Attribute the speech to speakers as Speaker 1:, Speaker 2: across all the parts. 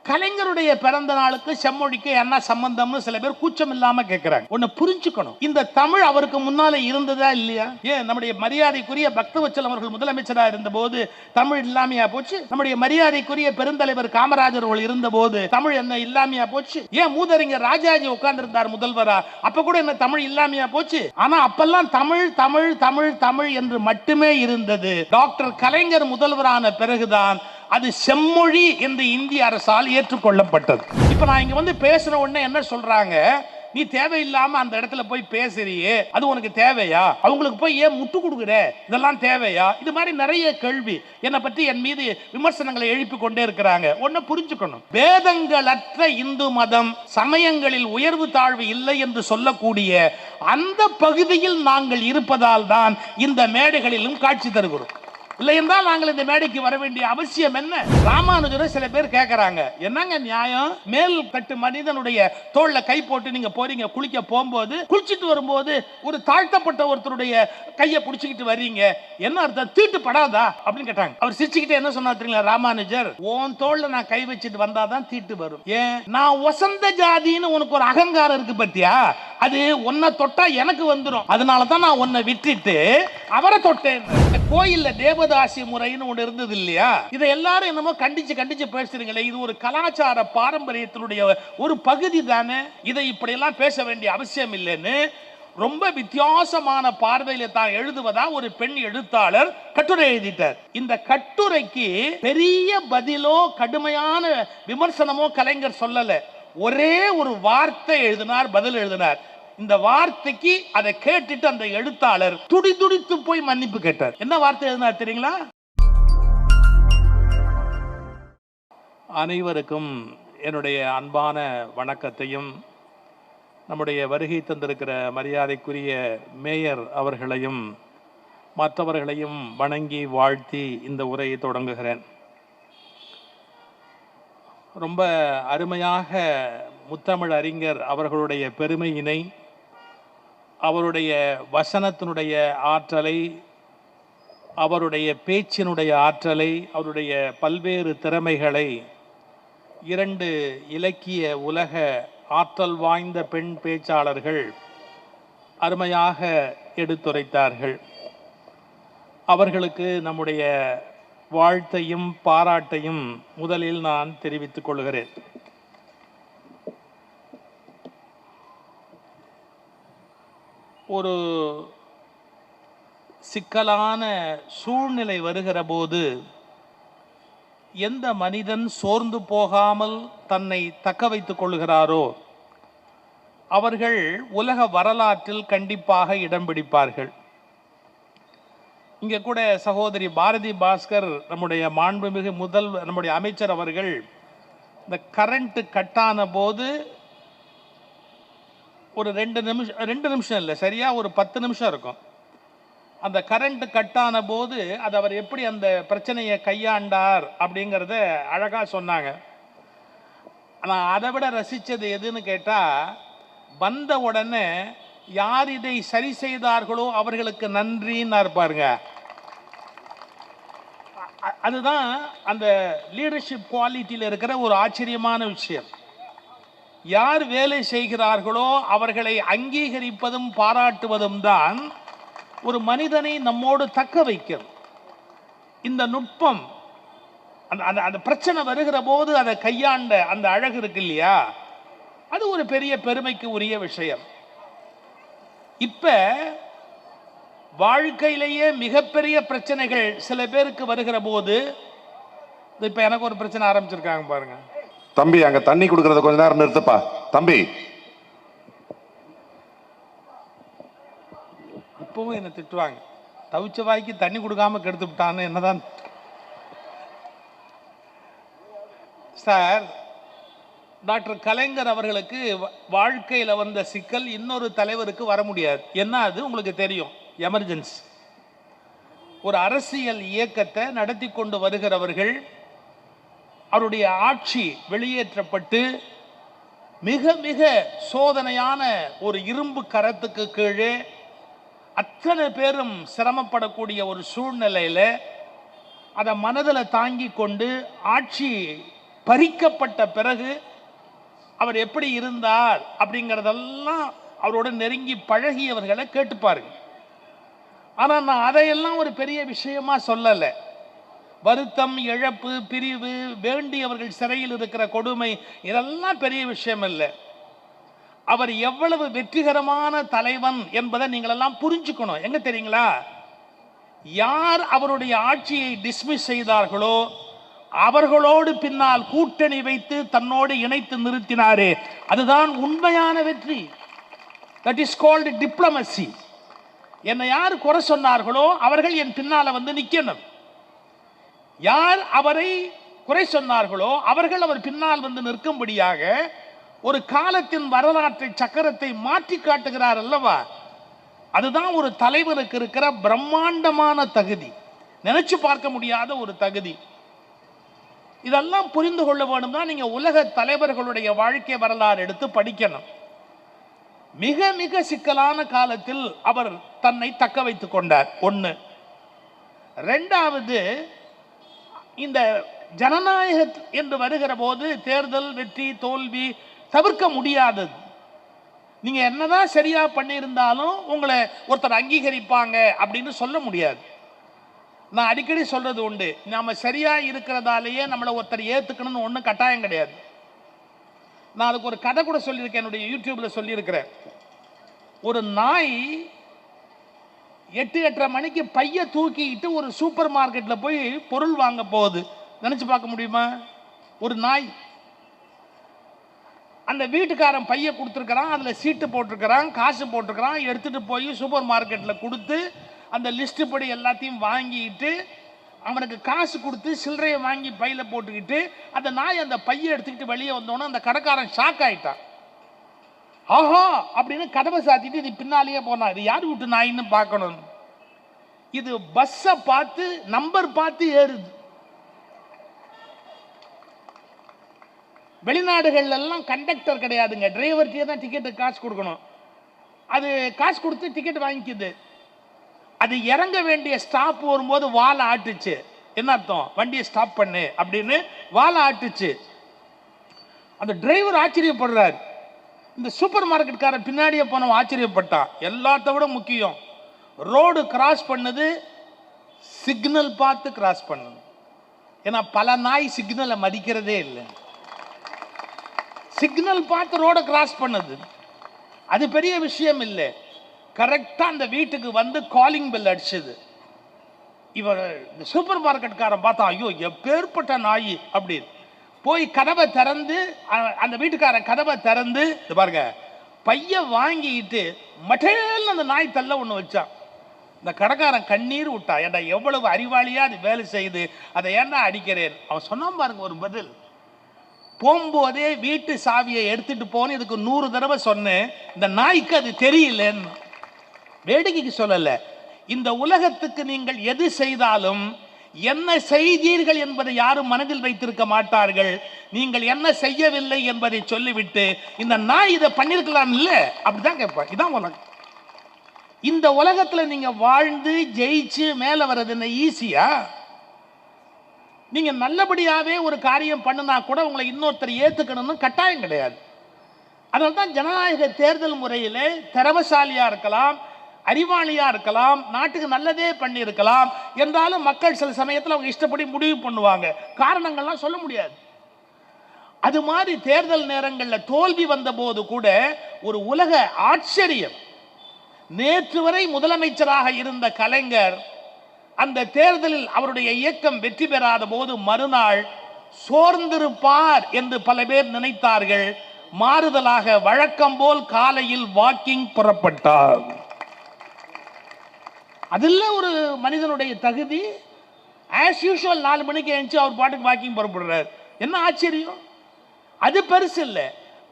Speaker 1: கலைஞருடைய பிறந்த நாளுக்கு செம்மொழிக்கு என்ன சம்பந்தம்னு சில பேர் கூச்சம் இல்லாம கேட்கிறாங்க. ஒன்னு புரிஞ்சுக்கணும், இந்த தமிழ் அவருக்கு முன்னால இருந்ததா இல்லையா? ஏன் நம்முடைய மரியாதைக்குரிய பக்தவச்சலம் அவர்கள் முதலமைச்சராக இருந்த போது தமிழ் இல்லாமையா போச்சு? நம்முடைய மரியாதைக்குரிய பெருந்தலைவர் காமராஜர் அவர்கள் இருந்த போது தமிழ் என்ன இல்லாமையா போச்சு? ஏன் மூதறிஞர் ராஜாஜி உட்கார்ந்து இருந்தார் முதல்வரா, அப்ப கூட என்ன தமிழ் இல்லாமையா போச்சு? ஆனா அப்பெல்லாம் தமிழ் தமிழ் தமிழ் தமிழ் என்று மட்டுமே இருந்தது. டாக்டர் கலைஞர் முதல்வரான பிறகுதான் அது செம்மொழி என்று இந்திய அரசால் ஏற்றுக்கொள்ளப்பட்டது. இப்ப நான் இங்க வந்து பேசுற உடனே என்ன சொல்றாங்க, நீ தேவையில்லாம அந்த இடத்துல போய் பேசுறியே, அது உனக்கு தேவையா? அவங்களுக்கு போய் ஏன் முட்டு கொடுக்குற, இதெல்லாம் தேவையா? இது மாதிரி நிறைய கேள்வி என்னை பற்றி என் மீது விமர்சனங்களை எழுப்பி கொண்டே இருக்கிறாங்க. ஒன்னு புரிஞ்சுக்கணும், வேதங்களற்ற இந்து மதம், சமயங்களில் உயர்வு தாழ்வு இல்லை என்று சொல்லக்கூடிய அந்த பகுதியில் நாங்கள் இருப்பதால் தான் இந்த மேடைகளிலும் காட்சி தருகிறோம். இல்லை என்றால் நாங்கள் இந்த மேடைக்கு வர வேண்டிய அவசியம் என்ன? ராமானுஜரை சில பேர் கேட்கறாங்க, என்னங்க நியாயம், மேல் தட்டு மனிதனுடைய தோல்ல கை போட்டு நீங்க போறீங்க, குளிக்க போகும்போது குளிச்சிட்டு வரும்போது ஒரு தாழ்த்தப்பட்ட ஒருத்தருடைய கையை பிடிச்சிக்கிட்டு வர்றீங்க, என்ன அர்த்தம், தீட்டு படாதா அப்படின்னு கேட்டாங்க. அவர் சிரிச்சுக்கிட்டே என்ன சொன்னார் தெரியுங்களா, ராமானுஜர், உன் தோல்ல நான் கை வச்சுட்டு வந்தாதான் தீட்டு வரும். ஏன், நான் வசந்த ஜாதின்னு உனக்கு ஒரு அகங்காரம் இருக்கு பத்தியா, அது உன்னை தொட்டா எனக்கு வந்துடும், அதனாலதான் நான் உன்னை விட்டுட்டு அவரை தொட்டேன். கோயில்ல தேவதாசி முறைன்னு ஒன்று இருந்தது இல்லையா, இதை எல்லாரும் என்னமோ கண்டிச்சு பேசுறீங்களே, இது ஒரு கலாச்சார பாரம்பரியத்தினுடைய ஒரு பகுதி தானே, இதை இப்படி எல்லாம் பேச வேண்டிய அவசியம் இல்லைன்னு ரொம்ப வித்தியாசமான பார்வையில தான் எழுதுவதா ஒரு பெண் எழுத்தாளர் கட்டுரை எழுதிட்டார். இந்த கட்டுரைக்கு பெரிய பதிலோ கடுமையான விமர்சனமோ கலைஞர் சொல்லல, ஒரே ஒரு வார்த்தை எழுதினார், பதில் எழுதினார். இந்த வார்த்தைக்கு அதை கேட்டுட்டு அந்த எழுத்தாளர் துடிதுடித்து போய் மன்னிப்பு கேட்டார். என்ன வார்த்தை எழுதினார் தெரியுங்களா? அனைவருக்கும் என்னுடைய அன்பான வணக்கத்தையும், நம்முடைய வருகை தந்திருக்கிற மரியாதைக்குரிய மேயர் அவர்களையும் மற்றவர்களையும் வணங்கி வாழ்த்தி இந்த உரையை தொடங்குகிறேன். ரொம்ப அருமையாக முத்தமிழ் அறிஞர் அவர்களுடைய பெருமையினை, அவருடைய வசனத்தினுடைய ஆற்றலை, அவருடைய பேச்சினுடைய ஆற்றலை, அவருடைய பல்வேறு திறமைகளை இரண்டு இலக்கிய உலக ஆற்றல் வாய்ந்த பெண் பேச்சாளர்கள் அருமையாக எடுத்துரைத்தார்கள். அவர்களுக்கு நம்முடைய வாழ்த்தையும் பாராட்டையும் முதலில் நான் தெரிவித்துக் கொள்கிறேன். ஒரு சிக்கலான சூழ்நிலை வருகிற போது எந்த மனிதன் சோர்ந்து போகாமல் தன்னை தக்க வைத்துக் கொள்கிறாரோ அவர்கள் உலக வரலாற்றில் கண்டிப்பாக இடம் பிடிப்பார்கள். இங்கே கூட சகோதரி பாரதி பாஸ்கர், நம்முடைய மாண்புமிகு நம்முடைய அமைச்சர் அவர்கள், இந்த கரண்ட் கட்டான போது ஒரு 2 நிமிஷம் இல்லை, சரியா ஒரு 10 நிமிஷம் இருக்கும், அந்த கரண்ட் கட்டான போது அது அவர் எப்படி அந்த பிரச்சனையை கையாண்டார் அப்படிங்கிறத அழகா சொன்னாங்க. ஆனால் அதை விட ரசித்தது எதுன்னு கேட்டால், வந்த உடனே யார் இதை சரி செய்தார்களோ அவர்களுக்கு நன்றின்னு இருப்பாருங்க. அதுதான் அந்த லீடர்ஷிப் குவாலிட்டியில் இருக்கிற ஒரு ஆச்சரியமான விஷயம். யார் வேலை செய்கிறார்களோ அவர்களை அங்கீகரிப்பதும் பாராட்டுவதும் தான் ஒரு மனிதனை நம்மோடு தக்க வைக்கிறது. இந்த நுட்பம், அந்த பிரச்சனை வருகிற போது அதை கையாண்ட அந்த அழகு இருக்கு இல்லையா, அது ஒரு பெரிய பெருமைக்கு உரிய விஷயம். இப்ப வாழ்க்கையிலேயே மிகப்பெரிய பிரச்சனைகள் சில பேருக்கு வருகிற போது, இப்ப எனக்கு ஒரு பிரச்சனை ஆரம்பிச்சிருக்காங்க பாருங்க.
Speaker 2: தம்பி, அங்க தண்ணி கொடுக்கறத கொஞ்ச நேரம் நிறுத்துப்பா தம்பி.
Speaker 1: இப்பவும் என்ன திட்டுவாங்க, தவிச்ச வாய்க்கு தண்ணி கொடுக்காம கெடுத்து விட்டான்னு. என்னதான் சார், டாக்டர் கலைஞர் அவர்களுக்கு வாழ்க்கையில் வந்த சிக்கல் இன்னொரு தலைவருக்கு வர முடியாது. என்ன அது உங்களுக்கு தெரியும், எமர்ஜென்சி. ஒரு அரசியல் இயக்கத்தை நடத்தி கொண்டு வருகிறவர்கள், அவருடைய ஆட்சி வெளியேற்றப்பட்டு மிக மிக சோதனையான ஒரு இரும்பு கரத்துக்கு கீழே அத்தனை பேரும் சிரமப்படக்கூடிய ஒரு சூழ்நிலையில் அதை மனதில் தாங்கி கொண்டு ஆட்சி பறிக்கப்பட்ட பிறகு அவர் எப்படி இருந்தார் அப்படிங்கிறதெல்லாம் அவரோட நெருங்கி பழகியவர்களை கேட்டு பாருங்க. ஆனா நான் அதையெல்லாம் ஒரு பெரிய விஷயமா சொல்லலை. வருத்தம், இழப்பு, பிரிவு, வேண்டியவர்கள் சிறையில் இருக்கிற கொடுமை, இதெல்லாம் பெரிய விஷயம் இல்லை. அவர் எவ்வளவு வெற்றிகரமான தலைவன் என்பதை நீங்கள் எல்லாம் புரிஞ்சுக்கணும். எங்க தெரியுங்களா? யார் அவருடைய ஆட்சியை டிஸ்மிஸ் செய்தார்களோ அவர்களோடு பின்னால் கூட்டணி வைத்து தன்னோடு இணைத்து நிறுத்தினாரே, அதுதான் உண்மையான வெற்றி. That is called diplomacy. என்னை யார் குறை சொன்னார்களோ அவர்கள் என் பின்னால வந்து நிக்கணும். யார் அவரை குறை சொன்னார்களோ அவர்கள் அவர் பின்னால் வந்து நிற்கும்படியாக ஒரு காலத்தின் வரலாற்றை சக்கரத்தை மாற்றி காட்டுகிறார் அல்லவா? அதுதான் ஒரு தலைவனுக்கு இருக்கிற பிரம்மாண்டமான தகுதி, நினைச்சு பார்க்க முடியாத ஒரு தகுதி. இதெல்லாம் புரிந்து கொள்ள வேணும்னா நீங்க உலக தலைவர்களுடைய வாழ்க்கை வரலாறு எடுத்து படிக்கணும். மிக மிக சிக்கலான காலத்தில் அவர் தன்னை தக்க வைத்துக் கொண்டார். ஒன்று. ரெண்டாவது, இந்த ஜனநாயக என்று வருகிற போது தேர்தல் வெற்றி தோல்வி தவிர்க்க முடியாதது. நீங்க என்னதான் சரியா பண்ணியிருந்தாலும் உங்களை ஒருத்தர் அங்கீகரிப்பாங்க அப்படின்னு சொல்ல முடியாது. நான் அடிக்கடி சொல்றது உண்டு, நாம சரியா இருக்கிறதாலேயே நம்மளை ஒருத்தர் ஏத்துக்கணும்னு ஒன்றும் கட்டாயம் கிடையாது. நான் அதுக்கு ஒரு கதை கூட சொல்லியிருக்கேன், என்னுடைய யூடியூப்ல சொல்லியிருக்கிறேன். ஒரு நாய் 8-8:30 மணிக்கு பைய தூக்கிட்டு ஒரு சூப்பர் மார்க்கெட்ல போய் பொருள் வாங்க போகுது. நினைச்சு பார்க்க முடியுமா? ஒரு நாய். அந்த வீட்டுக்காரன் பைய கொடுத்துருக்கிறான், அதுல சீட்டு போட்டிருக்கிறான், காசு போட்டிருக்கிறான், எடுத்துட்டு போய் சூப்பர் மார்க்கெட்ல கொடுத்து அந்த லிஸ்ட் படி எல்லாத்தையும் வாங்கிட்டு அவனுக்கு காசு கொடுத்து சில்லறையை வாங்கி பையில போட்டுக்கிட்டு அந்த நாய் அந்த பைய எடுத்துக்கிட்டு வெளியே வந்தோன்னா அந்த கடைக்காரன் ஷாக் ஆயிட்டான். ஆஹா அப்படின்னு கதவை சாத்திட்டு இது பின்னாலேயே போனா, இது யார் வீட்டு நாயின்னு பார்க்கணும். இது பஸ்ஸை பார்த்து நம்பர் பார்த்து ஏறுது. வெளிநாடுகள்ல எல்லாம் கண்டக்டர் கிடையாதுங்க, டிரைவர்கிட்டே தான் டிக்கெட்டு காசு கொடுக்கணும். அது காசு கொடுத்து டிக்கெட் வாங்கிக்குது. அது இறங்க வேண்டிய ஸ்டாப் வரும்போது வாழை ஆட்டுச்சு. என்ன அர்த்தம்? வண்டியை ஸ்டாப் பண்ணு அப்படின்னு வாழை ஆட்டுச்சு. அந்த டிரைவர் ஆச்சரியப்படுறாரு. இந்த சூப்பர் மார்க்கெட்காரன் பின்னாடியே போனவன் ஆச்சரியப்பட்டான். எல்லாத்த விட முக்கியம், ரோடு கிராஸ் பண்ணது சிக்னல் பார்த்து கிராஸ் பண்ணணும். ஏன்னா பல நாய் சிக்னலை மதிக்கிறதே இல்லை. சிக்னல் பார்த்து ரோட கிராஸ் பண்ணது அது பெரிய விஷயம் இல்லை. கரெக்டா அந்த வீட்டுக்கு வந்து காலிங் பெல் அடிச்சது. இவர் இந்த சூப்பர் மார்க்கெட்காரன் பார்த்தா, ஐயோ எப்பேற்பட்ட நாய் அப்படின்னு போய் கதவை திறந்து, அந்த வீட்டுக்காரன் கதவை திறந்து பாருங்க பைய வாங்கிட்டு மட்டேல் அந்த நாய் தள்ள ஒண்ணு வச்சான். இந்த கடைக்காரன் கண்ணீர் விட்டா, ஏன்டா எவ்வளவு அறிவாளியா அது வேலை செய்யுது, அதை ஏன்னா அடிக்கிறேன். அவன் சொன்னான் பாருங்க ஒரு பதில். போகும்போதே வீட்டு சாவியை எடுத்துட்டு போன இதுக்கு 100 தடவை சொன்னேன், இந்த நாய்க்கு அது தெரியலன்னு. வேடிக்கைக்கு சொல்லல. இந்த உலகத்துக்கு நீங்கள் எது செய்தாலும் என்ன செய்தீர்கள் என்பதை யாரும் மனதில் வைத்திருக்க மாட்டார்கள். நீங்கள் என்ன செய்யவில்லை என்பதை சொல்லிவிட்டு இந்த நாய் இதை பண்ணிருக்கலாம் இல்ல அப்படிதான் கேட்பாங்க. இதான் உலகம். இந்த உலகத்துல நீங்க வாழ்ந்து ஜெயிச்சு மேல வர்றது என்ன ஈஸியா? நீங்க நல்லபடியாவே ஒரு காரியம் பண்ணுனா கூட உங்களை இன்னொருத்தர் ஏத்துக்கணும்னு கட்டாயம் கிடையாது. அதனால்தான் ஜனநாயக தேர்தல் முறையிலே திறமசாலியா இருக்கலாம், அறிவாளியா இருக்கலாம், நாட்டுக்கு நல்லதே பண்ணி இருக்கலாம், என்றாலும் மக்கள் சில சமயத்தில் அவங்க இஷ்டப்படி முடிவு பண்ணுவாங்க. காரணங்கள்லாம் சொல்ல முடியாது. அது மாதிரி தேர்தல் நேரங்களில் தோல்வி வந்த போது கூட ஒரு உலக ஆச்சரியம். நேற்று வரை முதலமைச்சராக இருந்த கலைஞர் அந்த தேர்தலில் அவருடைய இயக்கம் வெற்றி பெறாத போது மறுநாள் சோர்ந்திருப்பார் என்று பல பேர் நினைத்தார்கள். மாறுதலாக வழக்கம் போல் காலையில் வாக்கிங் புறப்பட்டார். அதில் ஒரு மனிதனுடைய தகுதி. ஆஸ் யூஷுவல் 4 மணிக்கு எழுந்து அவர் பாட்டுக்கு வாக்கிங் புறப்படுறார். என்ன ஆச்சரியம்? அது பெருசு இல்லை.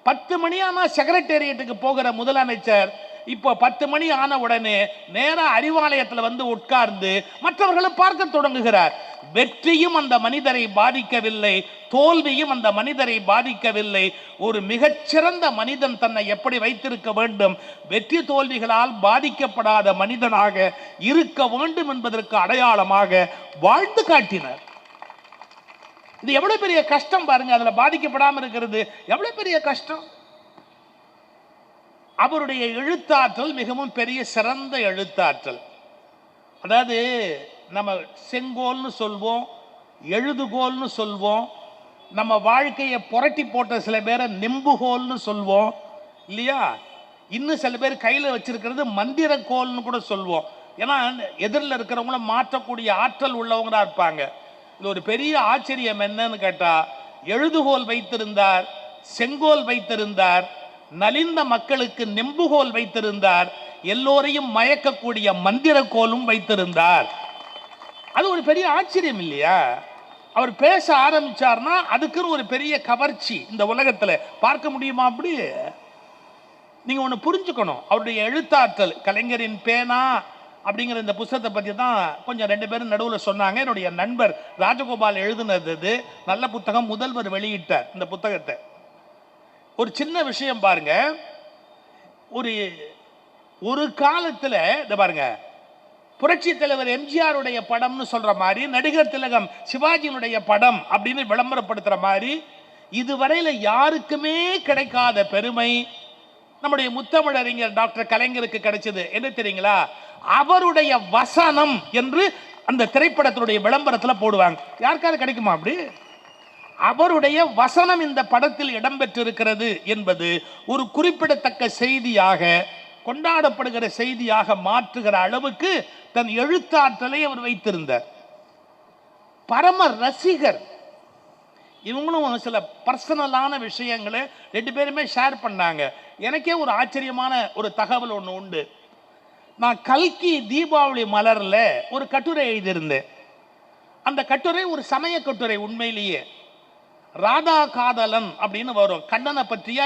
Speaker 1: 10 மணி ஆனா செக்ரட்டேரியட்டுக்கு போகிற முதலமைச்சர் இப்போ 10 மணி ஆன உடனே நேரா அறிவாலயத்தில் வந்து உட்கார்ந்து மற்றவர்களை பார்க்க தொடங்குகிறார். வெற்றியும் அந்த மனிதரை பாதிக்கவில்லை, தோல்வியும் அந்த மனிதரை பாதிக்கவில்லை. ஒரு மிகச்சிறந்த மனிதன் தன்னை எப்படி வைத்திருக்க வேண்டும், வெற்றி தோல்விகளால் பாதிக்கப்படாத மனிதனாக இருக்க வேண்டும் என்பதற்கு அடையாளமாக வாழ்ந்து காட்டினார். இது எவ்வளவு பெரிய கஷ்டம் பாருங்க. அதுல பாதிக்கப்படாம இருக்கிறது எவ்வளவு பெரிய கஷ்டம். அவருடைய எழுத்தாற்றல் மிகவும் பெரிய சிறந்த எழுத்தாற்றல். அதாவது நம்ம செங்கோல்னு சொல்வோம், எழுதுகோல்னு சொல்வோம், நம்ம வாழ்க்கையை புரட்டி போட்ட சில பேரை நெம்புகோல்னு சொல்வோம் இல்லையா. இன்னும் சில பேர் கையில் வச்சிருக்கிறது மந்திர கோல்னு கூட சொல்வோம். ஏன்னா எதிரில் இருக்கிறவங்கள மாற்றக்கூடிய ஆற்றல் உள்ளவங்களா இருப்பாங்க. இது ஒரு பெரிய ஆச்சரியம் என்னன்னு கேட்டா, எழுதுகோல் வைத்திருந்தார், செங்கோல் வைத்திருந்தார், நலிந்த மக்களுக்கு நெம்புகோல் வைத்திருந்தார், எல்லோரையும் மயக்கக்கூடிய மந்திர கோலும் வைத்திருந்தார். அது ஒரு பெரிய ஆச்சரியம் இல்லையா. அவர் பேச ஆரம்பிச்சார்னா அதுக்குன்னு ஒரு பெரிய கவர்ச்சி இந்த உலகத்துல பார்க்க முடியுமா? அப்படி நீங்க ஒண்ணு புரிஞ்சுக்கணும். அவருடைய எழுத்தாற்றல், கலைஞரின் பேனா அப்படிங்கிற இந்த புத்தகத்தை பத்தி தான் கொஞ்சம் ரெண்டு பேரும் நடுவில் சொன்னாங்க. என்னுடைய நண்பர் ராஜகோபால் எழுதுனது நல்ல புத்தகம், முதல்வர் வெளியிட்டார் இந்த புத்தகத்தை. ஒரு சின்ன விஷயம் பாருங்க. ஒரு காலத்துல இந்த பாருங்க, புரட்சி தலைவர் எம்ஜிஆருடைய படம்னு சொல்ற மாதிரி, நடிகர் திலகம் சிவாஜியினுடைய படம் அப்படின்னு விளம்பரப்படுத்துற மாதிரி, இதுவரையில யாருக்குமே கிடைக்காத பெருமை நம்முடைய முத்தமிழறிஞர் டாக்டர் கலைஞருக்கு கிடைச்சது. என்ன தெரியுங்களா? அவருடைய வசனம் என்று அந்த திரைப்படத்தினுடைய விளம்பரத்தில் போடுவாங்க. யாருக்காவது கிடைக்குமா அப்படி? அவருடைய வசனம் இந்த படத்தில் இடம்பெற்றிருக்கிறது என்பது ஒரு குறிப்பிடத்தக்க செய்தியாக, கொண்டாடப்படுகிற செய்தியாக மாற்றுகிற அளவுக்கு தன் எழுத்தாற்றலை அவர் வைத்திருந்தார். பரம ரசிகர். இவங்களும் சில பர்சனலான விஷயங்களை ரெண்டு பேருமே ஷேர் பண்ணாங்க. எனக்கே ஒரு ஆச்சரியமான ஒரு தகவல் ஒன்று உண்டு. நான் கல்கி தீபாவளி மலர்ல ஒரு கட்டுரை எழுதியிருந்தேன். அந்த கட்டுரை ஒரு சமய கட்டுரை. உண்மையிலேயே ராதா காதலன் அப்படின்னு வரும். கண்ணனை பற்றிய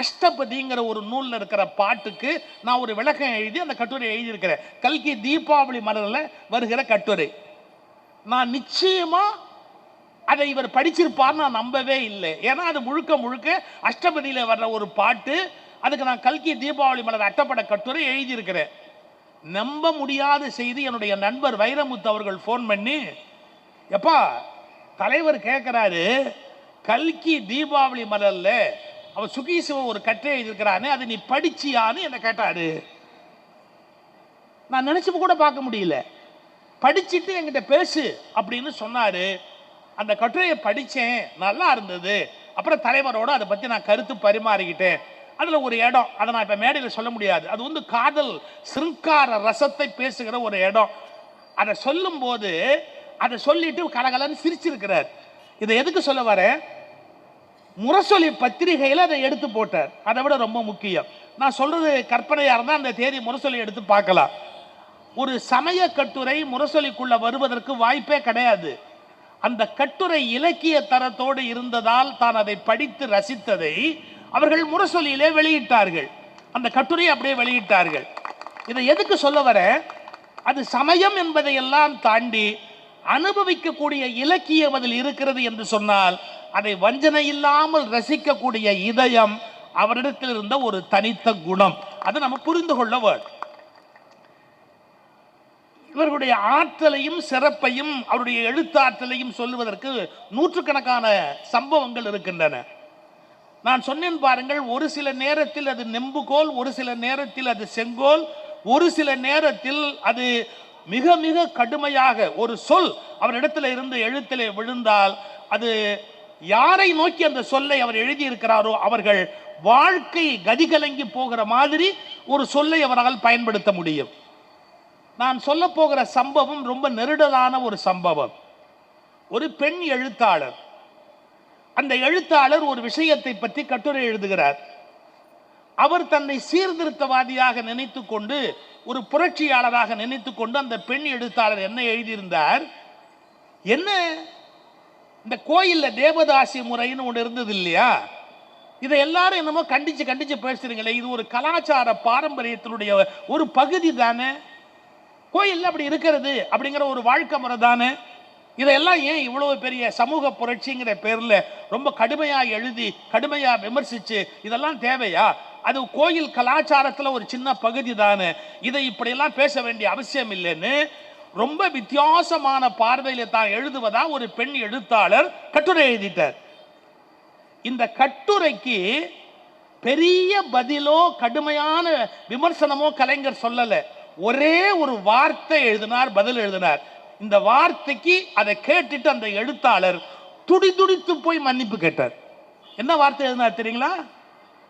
Speaker 1: அஷ்டபதிங்கிற ஒரு நூல்ல இருக்கிற பாட்டுக்கு நான் ஒரு விளக்கம் எழுதி அந்த கட்டுரை எழுதியிருக்கிறேன். கல்கி தீபாவளி மலர்ல வருகிற கட்டுரை. நான் நிச்சயமா அதை இவர் படிச்சிருப்பார் நான் நம்பவே இல்லை. ஏன்னா அது முழுக்க முழுக்க அஷ்டபதியில வர்ற ஒரு பாட்டு. அதுக்கு நான் கல்கி தீபாவளி மலர் அட்டப்பட கட்டுரை எழுதியிருக்கிறேன். நம்ப முடியாத செய்தி, என்னுடைய நண்பர் வைரமுத்து அவர்கள் ஃபோன் பண்ணி, எப்பா தலைவர் கேட்கிறாரு, கல்கி தீபாவளி மலர்ல அவர் சுகீசிவ ஒரு கட்டுரை எழுதியிருக்கிறானே, அது நீ படிச்சியான்னு என்ன கேட்டாரு. நான் நினைச்சு கூட பார்க்க முடியல. படிச்சுட்டு என்கிட்ட பேசு அப்படின்னு சொன்னாரு. அந்த கட்டுரையை படித்தேன், நல்லா இருந்தது. அப்புறம் தலைவரோட அதை பற்றி நான் கருத்து பரிமாறிக்கிட்டேன். அதில் ஒரு இடம், அதை நான் இப்போ மேடையில் சொல்ல முடியாது. அது வந்து காதல் சிருங்கார ரசத்தை பேசுகிற ஒரு இடம். அதை சொல்லும்போது அதை சொல்லிட்டு கலகலன்னு சிரிச்சிருக்கிறார். இதை எதுக்கு சொல்ல வரேன்? முரசொலி பத்திரிகையில் அதை எடுத்து போட்டார். அதை விட ரொம்ப முக்கியம், நான் சொல்றது கற்பனையாக இருந்தால் அந்த தேதி முரசொலி எடுத்து பார்க்கலாம். ஒரு சமய கட்டுரை முரசொலிக்குள்ள வருவதற்கு வாய்ப்பே கிடையாது. அந்த கட்டுரை இலக்கிய தரத்தோடு இருந்ததால் தான் அதை படித்து ரசித்ததை அவர்கள் முரசொலியிலே வெளியிட்டார்கள். அந்த கட்டுரையை அப்படியே வெளியிட்டார்கள். இதை எதுக்கு சொல்ல வர? அது சமயம் என்பதை எல்லாம் தாண்டி அனுபவிக்கக்கூடிய இலக்கியம் அதில் இருக்கிறது என்று சொன்னால், அதை வஞ்சனை இல்லாமல் ரசிக்கக்கூடிய இதயம் அவரிடத்தில் இருந்த ஒரு தனித்த குணம். அதை நம்ம புரிந்து கொள்ள வேண்டும். இவர்களுடைய ஆற்றலையும் சிறப்பையும் அவருடைய எழுத்தாற்றலையும் சொல்லுவதற்கு நூற்றுக்கணக்கான சம்பவங்கள் இருக்கின்றன. நான் சொன்னேன் பாருங்கள், ஒரு சில நேரத்தில் அது நெம்புகோல், ஒரு சில நேரத்தில் அது செங்கோல், ஒரு சில நேரத்தில் அது மிக மிக கடுமையாக ஒரு சொல் அவரிடத்தில் இருந்து எழுத்திலே விழுந்தால் அது யாரை நோக்கி அந்த சொல்லை அவர் எழுதியிருக்கிறாரோ அவர்கள் வாழ்க்கை கதிகலங்கி போகிற மாதிரி ஒரு சொல்லை அவரால் பயன்படுத்த முடியும். நான் சொல்ல போகிற சம்பவம் ரொம்ப நெருடலான ஒரு சம்பவம். ஒரு பெண் எழுத்தாளர், அந்த எழுத்தாளர் ஒரு விஷயத்தை பற்றி கட்டுரை எழுதுகிறார். அவர் தன்னை சீர்திருத்தவாதியாக நினைத்து கொண்டு, ஒரு புரட்சியாளராக நினைத்து கொண்டு அந்த பெண் எழுத்தாளர் என்ன எழுதியிருந்தார்? என்ன இந்த கோயில்ல தேவதாசி முறைன்னு ஒன்று இருந்தது இல்லையா, இதை எல்லாரும் என்னமோ கண்டிச்சு கண்டிச்சு பேசுறீங்களே, இது ஒரு கலாச்சார பாரம்பரியத்தினுடைய ஒரு பகுதி தானே, கோயில்ல அப்படி இருக்கிறது அப்படிங்கிற ஒரு வாழ்க்கை முறை தானே, இதெல்லாம் ஏன் இவ்வளவு பெரிய சமூக புரட்சிங்கிற பேர்ல ரொம்ப கடுமையா எழுதி கடுமையா விமர்சிச்சு இதெல்லாம் தேவையா? அது கோயில் கலாச்சாரத்துல ஒரு சின்ன பகுதி தானே, இதை இப்படியெல்லாம் பேச வேண்டிய அவசியம் இல்லைன்னு ரொம்ப வித்தியாசமான பார்வையில தான் எழுதுவதா ஒரு பெண் எழுத்தாளர் கட்டுரை எழுதிட்டார். இந்த கட்டுரைக்கு பெரிய பதிலோ கடுமையான விமர்சனமோ கலைஞர் சொல்லல. ஒரே ஒரு வார்த்தை எழுதினார், பதில் எழுதினார். இந்த வார்த்தைக்கு அதை கேட்டுட்டு அந்த எழுத்தாளர் துடிதுடித்து போய் மன்னிப்பு கேட்டார். என்ன வார்த்தை எழுதினார் தெரியுங்களா?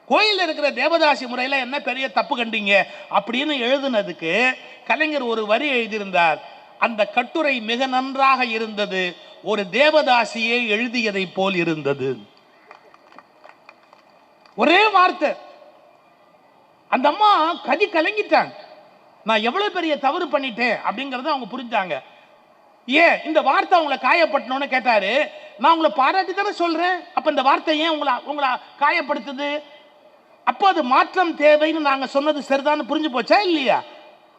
Speaker 1: கோயிலில் இருக்கிற தேவதாசி முறையில் என்ன பெரிய தப்பு கண்டீங்க அப்படின்னு எழுதுனதுக்கு கலைஞர் ஒரு வரி எழுதியிருந்தார். அந்த கட்டுரை மிக நன்றாக இருந்தது, ஒரு தேவதாசியை எழுதியதை போல் இருந்தது. ஒரே வார்த்தை. அந்த அம்மா கதி கலங்கிட்டாங்க. நான் எவ்வளவு பெரிய தவறு பண்ணிட்டேன் அப்படிங்கறத அவங்க புரிஞ்சாங்க. ஏன் இந்த வார்த்தை அவங்களை காயப்பட்டணும்னு கேட்டாரு. நான் உங்களை பாராட்டி தானே சொல்றேன், அப்ப இந்த வார்த்தை ஏன் உங்களை காயப்படுத்துது? அப்போ அது மாற்றம் தேவைன்னு நாங்க சொன்னது சரிதான் புரிஞ்சு போச்சா இல்லையா?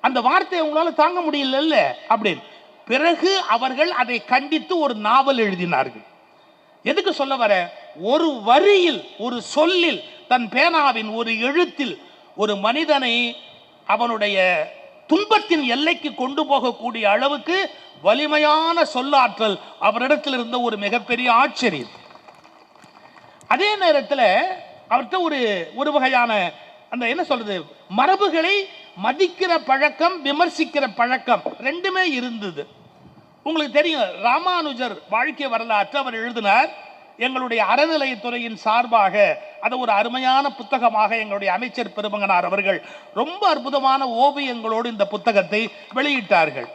Speaker 1: அந்த வார்த்தையை உங்களால தாங்க முடியல அப்படின்னு பிறகு அவர்கள் அதை கண்டித்து ஒரு நாவல் எழுதினார்கள். எதுக்கு சொல்ல வர? ஒரு வரியில், ஒரு சொல்லில், தன் பேனாவின் ஒரு எழுத்தில் ஒரு மனிதனை அவனுடைய துன்பத்தின் எல்லைக்கு கொண்டு போகக்கூடிய அளவுக்கு வலிமையான சொல்லாற்றல் அவரிடத்தில் இருந்த ஒரு மிகப்பெரிய ஆச்சரியம். அதே நேரத்தில் அவர்கிட்ட ஒரு வகையான அந்த என்ன சொல்றது, மரபுகளை மதிக்கிற பழக்கம், விமர்சிக்கிற பழக்கம் ரெண்டுமே இருந்தது. உங்களுக்கு தெரியும், ராமானுஜர் வாழ்க்கை வரலாற்று அவர் எழுதினார். எங்களுடைய அறநிலையத்துறையின் சார்பாக அது ஒரு அருமையான புத்தகமாக எங்களுடைய அமைச்சர் பெருமகனார் அவர்கள் ரொம்ப அற்புதமான ஓவியங்களோடு இந்த புத்தகத்தை வெளியிட்டார்கள்.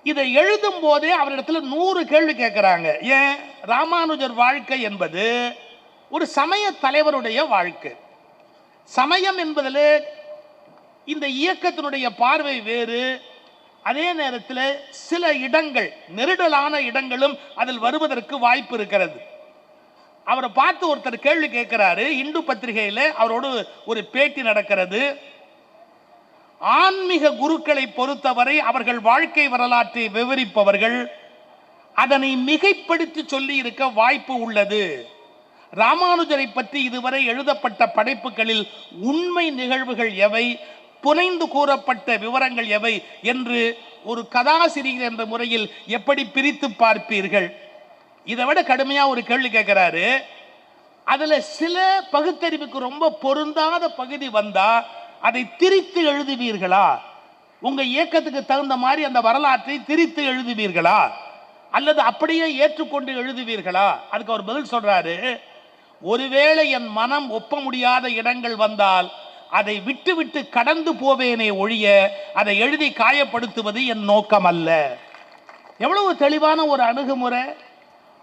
Speaker 1: இதை எழுதும் போதே அவரிடத்துல 100 கேள்வி கேட்கிறாங்க. ஏன்? ராமானுஜர் வாழ்க்கை என்பது ஒரு சமய தலைவருடைய வாழ்க்கை. சமயம் என்பதில் இந்த இயக்கத்தினுடைய பார்வை வேறு. அதே நேரத்தில் சில இடங்கள், நெருடலான இடங்களும் அதில் வருவதற்கு வாய்ப்பு இருக்கிறது. அவரை பார்த்து ஒருத்தர் கேள்வி கேட்கிறாரு. இந்து பத்திரிகையில் அவரோடு ஒரு பேட்டி நடக்கிறது. ஆன்மீக குருக்களை பொறுத்தவரை அவர்கள் வாழ்க்கை வரலாற்றை விவரிப்பவர்கள் அதனை மிகைப்படுத்தி சொல்லி இருக்க வாய்ப்பு உள்ளது. ராமானுஜரை பற்றி இதுவரை எழுதப்பட்ட படைப்புகளில் உண்மை நிகழ்வுகள் எவை, புனைந்து கூறப்பட்ட விவரங்கள் எவை என்று ஒரு கதாசிரியர் என்ற முறையில் எப்படி பிரித்து பார்ப்பீர்கள்? இதை விட கடுமையா ஒரு கேள்வி கேட்கிறாரு. அதுல சில பகுத்தறிவுக்கு ரொம்ப பொருந்தாத பகுதி வந்தா அதை திரித்து எழுதுவீர்களா? உங்க இயக்கத்துக்கு தகுந்த மாதிரி அந்த வரலாற்றை திரித்து எழுதுவீர்களா அல்லது அப்படியே ஏற்றுக்கொண்டு எழுதுவீர்களா? அதுக்கு அவர் பதில் சொல்றாரு, ஒருவேளை என் மனம் ஒப்ப முடியாத இடங்கள் வந்தால் அதை விட்டு விட்டு கடந்து போவேனே ஒழிய அதை எழுதி காயப்படுத்துவது என் நோக்கம் அல்ல. எவ்வளவு தெளிவான ஒரு அணுகுமுறை!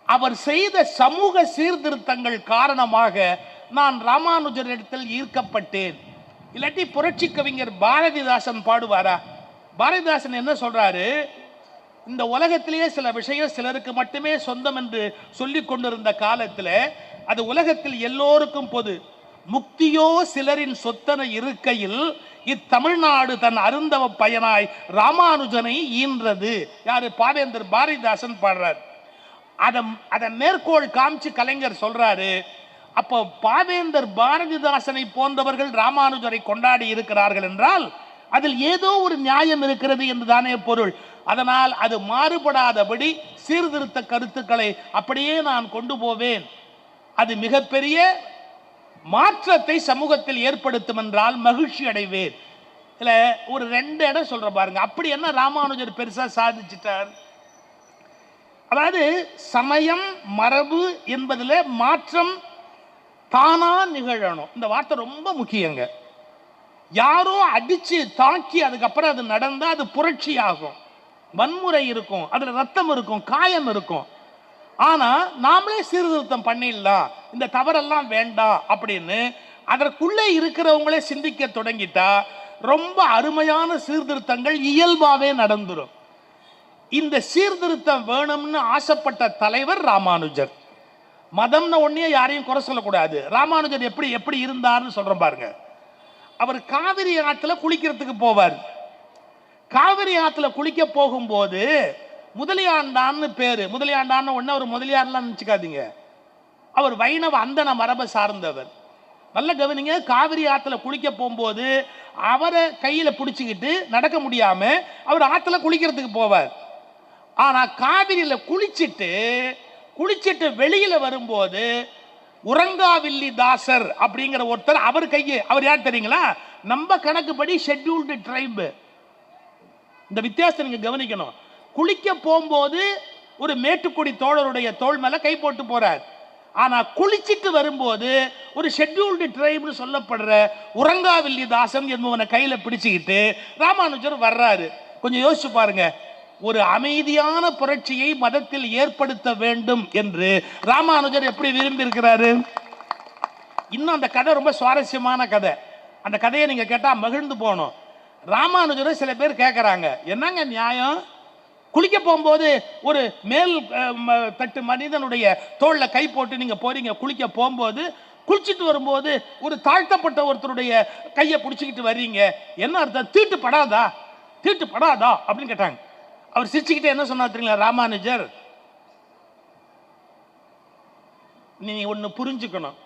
Speaker 1: அவர் செய்த சமூக சீர்திருத்தங்கள் காரணமாக நான் ராமானுஜரிடத்தில் ஈர்க்கப்பட்டேன். இல்லாட்டி புரட்சி கவிஞர் பாரதிதாசன் பாடுவாரா? பாரதிதாசன் என்ன சொல்றாரு? இந்த உலகத்திலேயே சில விஷயம் சிலருக்கு மட்டுமே சொந்தம் என்று சொல்லிக் கொண்டிருந்த காலத்தில் அது உலகத்தில் எல்லோருக்கும் பொது. முக்தியோ சிலரின் சொத்தன இருக்கையில் இத்தமிழ்நாடு தன் அருந்தவ பயனாய் ராமானுஜனை ஈன்றது. யாரு? பாவேந்தர் பாரதிதாசன் பாடுறார். அதை மேற்கோள் காமிச்சு கலைஞர் சொல்றாரு, அப்போ பாவேந்தர் பாரதிதாசனை போன்றவர்கள் ராமானுஜரை கொண்டாடி இருக்கிறார்கள் என்றால் அதில் ஏதோ ஒரு நியாயம் இருக்கிறது என்றுதானே பொருள். அதனால் அது மாறுபடாதபடி சீர்திருத்த கருத்துக்களை அப்படியே நான் கொண்டு போவேன். அது மிகப்பெரிய மாற்றத்தை சமூகத்தில் ஏற்படுத்தும் என்றால் மகிழ்ச்சி அடைவேன். இல்ல ஒரு 2 இடம் சொல்ற பாருங்க. அப்படி என்ன ராமானுஜர் பெருசா சாதிச்சிட்டார்? அதாவது சமயம் மரபு என்பதில் மாற்றம் தானா நிகழணும். இந்த வார்த்தை ரொம்ப முக்கியங்க. யாரோ அடிச்சு தாக்கி அதுக்கப்புறம் அது நடந்தா அது புரட்சி ஆகும். வன்முறை இருக்கும், அதுல ரத்தம் இருக்கும், காயம் இருக்கும். ஆனா நாமளே சீர்திருத்தம் பண்ணிடலாம், இந்த தவறெல்லாம் வேண்டாம் அப்படின்னு அதற்குள்ளே இருக்கிறவங்களே சிந்திக்க தொடங்கிட்டா ரொம்ப அருமையான சீர்திருத்தங்கள் இயல்பாவே நடந்துரும். இந்த சீர்திருத்தம் வேணும்னு ஆசைப்பட்ட தலைவர் ராமானுஜர். மதம்னு ஒன்னே யாரையும் குறை சொல்லக்கூடாது. ராமானுஜர் எப்படி இருந்தார்னு சொல்றேன் பாருங்க. அவர் காவிரி ஆற்றுல குளிக்கிறதுக்கு போவார். காவிரி ஆற்றுல குளிக்க போகும்போது முதலியாண்டான்னு பேரு. முதலியாண்டான்னு ஒன்னு அவர் முதலியார்லாம் நினைச்சுக்காதீங்க. அவர் வைணவ அந்தன மரபை சார்ந்தவர். நல்ல கவனிங்க. காவிரி ஆத்துல குளிக்க போகும்போது அவரை கையில பிடிச்சிக்கிட்டு நடக்க முடியாம அவர் ஆத்துல குளிக்கிறதுக்கு போவார். ஆனா காவிரியில குளிச்சிட்டு வெளியில வரும்போது உறங்காவில்லி தாசர் அப்படிங்கிற ஒருத்தர், அவர் யார் தெரியுங்களா? நம்ம கணக்குப்படி ஷெட்யூல்டு ட்ரைப். இந்த வித்தியாசத்தை நீங்க கவனிக்கணும். குளிக்க போகும்போது ஒரு மேட்டுக்குடி தோழருடைய தோள் மேல கை போட்டு போறார். ஆனா குளிச்சிட்டு வரும்போது ஒரு ஷெட்யூல்டு ட்ரைப்னு சொல்லப்படுற உறங்காவில்லி தாசன் என்பவனை கையில பிடிச்சுக்கிட்டு ராமானுஜர் வர்றாரு. கொஞ்சம் யோசிச்சு பாருங்க. ஒரு அமைதியான புரட்சியை மதத்தில் ஏற்படுத்த வேண்டும் என்று ராமானுஜர் எப்படி விரும்பி இருக்கிறாரு. இன்னும் அந்த கதை ரொம்ப சுவாரஸ்யமான கதை. அந்த கதையை நீங்க கேட்டா மகிழ்ந்து போகணும். ராமானுஜரை சில பேர் கேட்கறாங்க, என்னங்க நியாயம், குளிக்க போகும்போது ஒரு மேல் தட்டு மனிதனுடைய தோல்ல கை போட்டு நீங்க போறீங்க, குளிக்க போகும்போது குளிச்சுட்டு வரும்போது ஒரு தாழ்த்தப்பட்ட ஒருத்தருடைய கையை பிடிச்சிக்கிட்டு வர்றீங்க, என்ன அர்த்தம், தீட்டு படாதா அப்படின்னு கேட்டாங்க. அவர் சிரிச்சுக்கிட்டே என்ன சொன்னார் தெரியுங்களா? ராமானுஜர், நீ ஒன்னு புரிஞ்சுக்கணும்,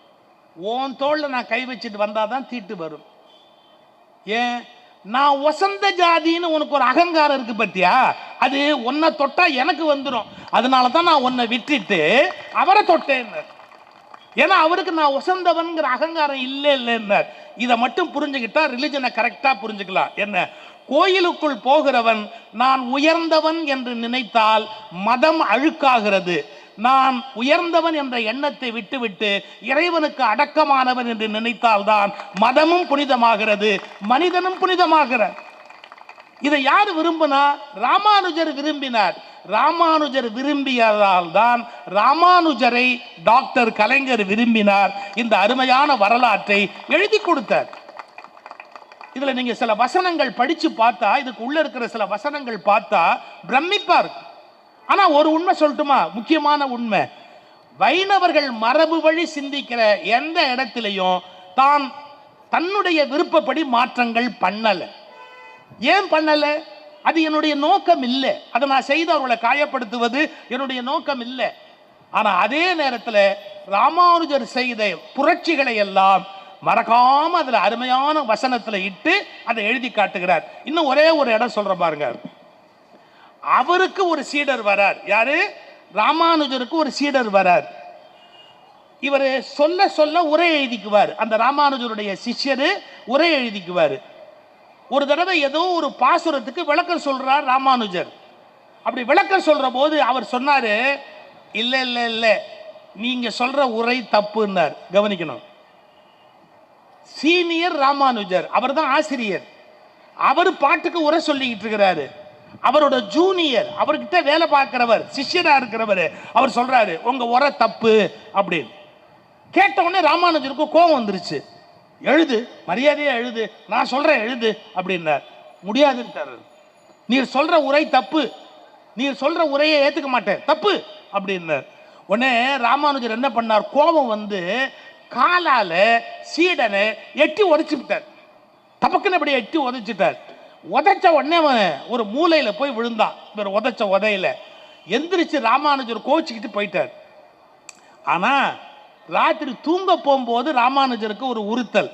Speaker 1: உன் தோல்ல நான் கை வச்சுட்டு வந்தாதான் தீட்டு வரும். ஏன், நான் வசந்த ஜாதின்னு உனக்கு ஒரு அகங்காரம் இருக்கு பத்தியா, அது உன்னை தொட்டா எனக்கு வந்துடும். அதனால தான் நான் உன்னை விட்டுட்டு அவரை தொட்டேன். ஏன்னா அவருக்கு நான் வசந்தவன்கிற அகங்காரம் இல்லைன்னார். இதை மட்டும் புரிஞ்சுக்கிட்டா ரிலிஜனை கரெக்டா புரிஞ்சுக்கலாம். என்ன, கோயிலுக்குள் போகிறவன் நான் உயர்ந்தவன் என்று நினைத்தால் மதம் அழுக்காகிறது. நான் உயர்ந்தவன் என்ற எண்ணத்தை விட்டுவிட்டு இறைவனுக்கு அடக்கமானவன் என்று நினைத்தால்தான் மதமும் புனிதமாகிறது, மனிதனும் புனிதமாகிறார். இதை யார் விரும்பினா? ராமானுஜர் விரும்பினார். ராமானுஜர் விரும்பியதால் தான் ராமானுஜரை டாக்டர் கலைஞர் விரும்பினார். இந்த அருமையான வரலாற்றை எழுதி கொடுத்தார். இதுல நீங்க சில வசனங்கள் படிச்சு பார்த்தா, இதுக்கு உள்ள இருக்கிற சில வசனங்கள் பார்த்தா பிரமிப்பா இருக்கு. ஆனா ஒரு உண்மை சொல்லட்டுமா, முக்கியமான உண்மை, வைணவர்கள் மரபு வழி சிந்திக்கிற எந்த இடத்திலையும் தான் தன்னுடைய விருப்பப்படி மாற்றங்கள் பண்ணல. ஏன் பண்ணல? அது என்னுடைய நோக்கம் இல்லை. அதை நான் செய்து அவர்களை காயப்படுத்துவது என்னுடைய நோக்கம் இல்லை. ஆனா அதே நேரத்தில் ராமானுஜர் செய்த புரட்சிகளை எல்லாம் மறக்காம அதுல அருமையான வசனத்துல இட்டு அதை எழுதி காட்டுகிறார். இன்னும் ஒரே ஒரு இடம் சொல்ற பாருங்க. அவருக்கு ஒரு சீடர் வரார். யாரு? ராமானுஜருக்கு ஒரு சீடர் வரார். இவர் சொல்ல சொல்ல உரை எழுதிக்குவார். அந்த ராமானுஜருடைய சிஷ்யரு உரை எழுதிக்குவார். ஒரு தடவை ஏதோ ஒரு பாசுரத்துக்கு விளக்கம் சொல்றார் ராமானுஜர். அப்படி விளக்கம் சொல்ற போது அவர் சொன்னாரு, இல்ல இல்ல இல்ல, நீங்க சொல்ற உரை தப்புன்னார். கவனிக்கணும். சீனியர் ராமானுஜர், அவர் தான் ஆசிரியர். அவர் பாட்டுக்கு உரை சொல்லிக்கிட்டு இருக்கிறாரு. அவரோட ஜூனியர், அவர்கிட்ட வேலை பார்க்கிறவர், சிஷ்யரா இருக்கிறவர், அவர் சொல்றாரு உங்க உரை தப்பு அப்படின்னு. கேட்ட உடனே ராமானுஜருக்கு கோபம் வந்துருச்சு. எழுது, மரியாதையா எழுது, நான் சொல்றேன் எழுது அப்படின்னார். முடியாதுன்றார். நீர் சொல்ற உரை தப்பு, நீர் சொல்ற உரையை ஏத்துக்க மாட்டேன், தப்பு அப்படின்னார். உடனே ராமானுஜர் என்ன பண்ணார்? கோபம் வந்து காலால சீடனை எட்டி உதைச்சுட்டார். தப்பக்குன்னு அப்படி எட்டி உதைச்சிட்டார். உதைச்ச உடனே அவன் ஒரு மூலையில போய் விழுந்தான். இவர் உதைச்ச உதையில எந்திரிச்சு ராமானுஜர் கோச்சிக்கிட்டு போயிட்டார். ஆனா ராத்திரி தூங்க போகும்போது ராமானுஜருக்கு ஒரு உறுத்தல்,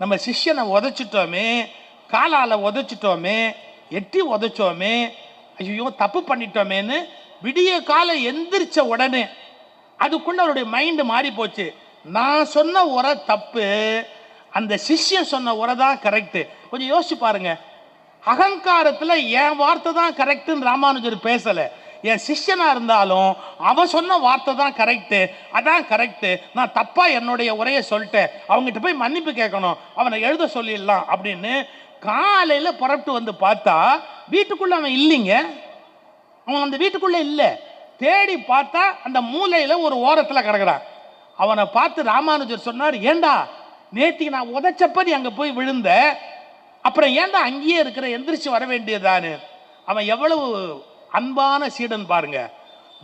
Speaker 1: நம்ம சிஷ்யனை உதைச்சிட்டோமே, காலால உதைச்சிட்டோமே, எட்டி உதைச்சோமே, ஐயோ தப்பு பண்ணிட்டோமேன்னு விடிய காலை எந்திரிச்ச உடனே அதுக்குள்ள அவருடைய மைண்ட் மாறி போச்சு. நான் சொன்ன உரை தப்பு, அந்த சிஷ்யன் சொன்ன உரை தான் கரெக்ட். கொஞ்சம் யோசிச்சு பாருங்க. அகங்காரத்துல என் வார்த்தை தான் கரெக்ட்னு ராமானுஜர் பேசல. என் சிஷ்யனா இருந்தாலும் அவன் சொன்ன வார்த்தை தான் கரெக்ட், அதான் கரெக்ட், நான் தப்பா என்னுடைய உரையை சொல்லிட்டேன், அவங்ககிட்ட போய் மன்னிப்பு கேட்கணும், அவனை எழுத சொல்லிடலாம் அப்படின்னு காலையில புறப்பட்டு வந்து பார்த்தா வீட்டுக்குள்ள அவன் இல்லைங்க. அவன் அந்த வீட்டுக்குள்ள இல்லை. தேடி பார்த்தா அந்த மூலையில ஒரு ஓரத்துல கிடக்குறான். அவனை பார்த்து ராமானுஜர் சொன்னார், ஏண்டா நேத்திக்கு நான் உதைச்சப்ப நீ அங்க போய் விழுந்த, அப்புறம் ஏண்டா அங்கேயே இருக்கிற, எந்திரிச்சு வர வேண்டியதானு. அவன் எவ்வளவு அன்பான சீடன் பாருங்க.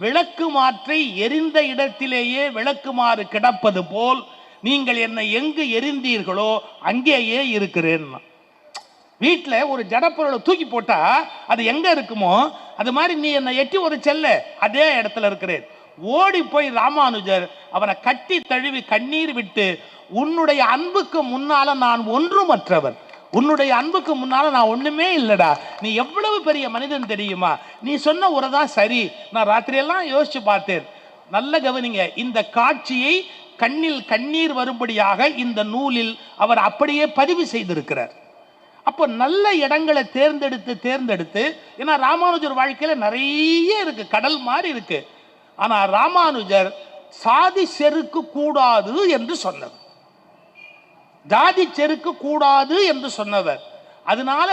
Speaker 1: விளக்கு மாற்றை எரிந்த இடத்திலேயே விளக்குமாறு கிடப்பது போல் நீங்கள் என்னை எங்கு எரிந்தீர்களோ அங்கேயே இருக்கிறேன். வீட்டில் ஒரு ஜடப்பொருளை தூக்கி போட்டா அது எங்க இருக்குமோ அது மாதிரி நீ என்னை எட்டி உதைச்சல்ல, அதே இடத்துல இருக்கிறேன். ஓடி போய் ராமானுஜர் அவனை கட்டி தழுவி கண்ணீர் விட்டு உன்னுடைய அன்புக்கு முன்னால நான் ஒன்றுமற்றவன், உன்னுடைய அன்புக்கு முன்னால நான் ஒண்ணுமே இல்லடா, நீ எவ்வளவு பெரிய மனிதன் தெரியுமா, நீ சொன்ன உரைதான் சரி, நான் ராத்திரியெல்லாம் யோசிச்சு பார்த்தேன். நல்ல கவனிங்க, இந்த காட்சியை கண்ணில் கண்ணீர் வரும்படியாக இந்த நூலில் அவர் அப்படியே பதிவு செய்திருக்கிறார். அப்போ நல்ல இடங்களை தேர்ந்தெடுத்து ஏன்னா ராமானுஜர் வாழ்க்கையில நிறைய இருக்கு, கடல் மாதிரி இருக்கு. ஆனா ராமானுஜர் சாதி செருக்கு கூடாது என்று சொன்னவர், ஜாதி செருக்கு கூடாது என்று சொன்னவர். அதனால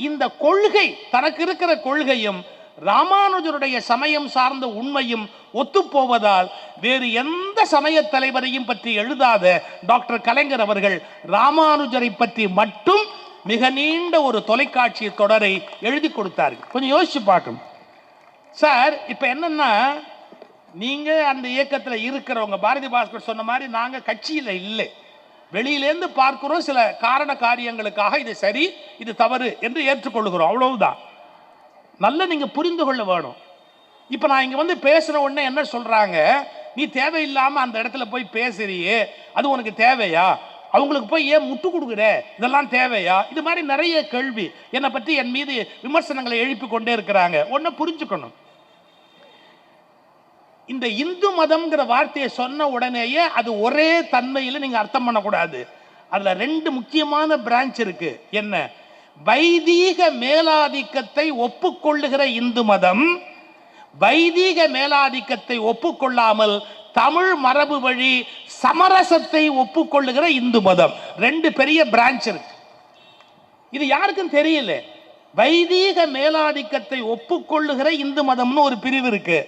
Speaker 1: இந்த கொள்கை, தனக்கு இருக்கிற கொள்கையும் ராமானுஜருடைய சமயம் சார்ந்த உண்மையும் ஒத்துப்போவதால் வேறு எந்த சமய தலைவரையும் பற்றி எழுதாத டாக்டர் கலைஞர் அவர்கள் ராமானுஜரை பற்றி மட்டும் மிக நீண்ட ஒரு தொலைக்காட்சி தொடரை எழுதி கொடுத்தார்கள். கொஞ்சம் யோசிச்சு பார்க்கணும் சார். இப்ப என்னன்னா, நீங்க அந்த இயக்கத்தில் இருக்கிறவங்க, பாரதி பாஸ்கர் சொன்ன மாதிரி நாங்க கட்சியில் இல்லை, வெளியிலேருந்து பார்க்கிறோம், சில காரண காரியங்களுக்காக இது சரி இது தவறு என்று ஏற்றுக்கொள்கிறோம், அவ்வளவுதான். நல்ல நீங்க புரிந்து கொள்ள வேணும். இப்ப நான் இங்க வந்து பேசுற உடனே என்ன சொல்றாங்க, நீ தேவையில்லாம அந்த இடத்துல போய் பேசுறியே, அது உனக்கு தேவையா, அவங்களுக்கு போய் ஏன் முட்டு கொடுக்குற, இதெல்லாம் தேவையா, இது மாதிரி நிறைய கேள்வி என்னை பற்றி என் மீது விமர்சனங்களை எழுப்பி கொண்டே இருக்கிறாங்க. ஒன்னு புரிஞ்சுக்கணும், இந்த இந்து மதம்ங்கிற வார்த்தையை சொன்ன உடனேயே அது ஒரே தன்மையில் நீங்க அர்த்தம் பண்ணக்கூடாது. அதுல ரெண்டு முக்கியமான பிரான்ச் இருக்கு. என்ன? வைதீக மேலாதிக்கத்தை ஒப்புக்கொள்ளுகிற இந்து மதம், வைதீக மேலாதிக்கத்தை ஒப்புக்கொள்ளாமல் தமிழ் மரபு வழி சமரசத்தை ஒப்புக்கொள்ளுகிற இந்து மதம். ரெண்டு பெரிய பிரான்ச் இருக்கு. இது யாருக்கும் தெரியல. வைதீக மேலாதிக்கத்தை ஒப்புக்கொள்ளுகிற இந்து மதம்னு ஒரு பிரிவு இருக்கு.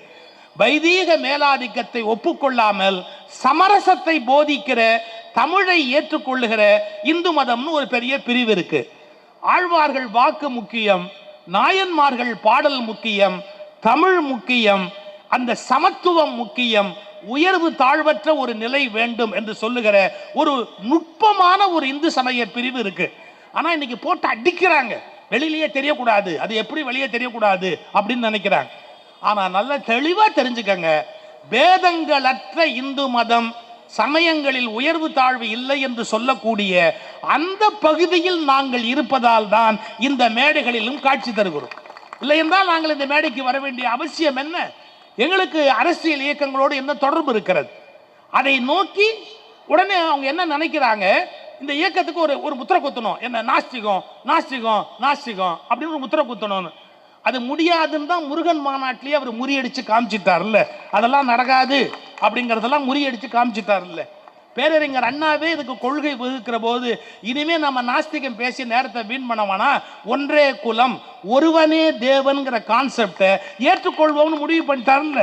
Speaker 1: வைதீக மேலாதிக்கத்தை ஒப்புக்கொள்ளாமல் சமரசத்தை போதிக்கிற, தமிழை ஏற்றுக்கொள்ளுகிற இந்து மதம்னு ஒரு பெரிய பிரிவு இருக்கு. ஆழ்வார்கள் வாக்கு முக்கியம், நாயன்மார்கள் பாடல் முக்கியம், தமிழ் முக்கியம், அந்த சமத்துவம் முக்கியம், உயர்வு தாழ்வற்ற ஒரு நிலை வேண்டும் என்று சொல்லுகிற ஒரு நுட்பமான ஒரு இந்து சமய பிரிவு இருக்கு. ஆனா இன்னைக்கு போட்டு அடிக்கிறாங்க, வெளியிலேயே தெரியக்கூடாது, அது எப்படி வெளியே தெரியக்கூடாது அப்படின்னு நினைக்கிறாங்க. ஆனா நல்ல தெளிவா தெரிஞ்சுக்கங்க, வேதங்களற்ற இந்து மதம், சமயங்களில் உயர்வு தாழ்வு இல்லை என்று சொல்லக்கூடிய அந்த பகுதியில் நாங்கள் இருப்பதால் தான் இந்த மேடைகளிலும் காட்சி தருகிறோம். இல்லை என்றால் நாங்கள் இந்த மேடைக்கு வர வேண்டிய அவசியம் என்ன? எங்களுக்கு அரசியல் இயக்கங்களோடு என்ன தொடர்பு இருக்கிறது? அதை நோக்கி உடனே அவங்க என்ன நினைக்கிறாங்க, இந்த இயக்கத்துக்கு ஒரு முத்திரை குத்தணும், என்ன நாஸ்திகம் நாஸ்திகம் நாஸ்திகம் அப்படின்னு ஒரு முத்திரை குத்தணும்னு. அது முடியாதுன்னு தான் முருகன் மாநாட்டிலேயே அவர் முறியடிச்சு காமிச்சிட்டார்ல, அதெல்லாம் நடக்காது அப்படிங்கிறதெல்லாம் முறியடிச்சு காமிச்சிட்டார்ல. பேரறிஞர் அண்ணாவே இதுக்கு கொள்கை வகுக்கிற போது, இனிமே நம்ம நாஸ்திகம் பேசி நேரத்தை வீண் பண்ணவானா, ஒன்றே குலம் ஒருவனே தேவன்கிற கான்செப்டை ஏற்றுக்கொள்வோம்னு முடிவு பண்ணிட்டார்ல.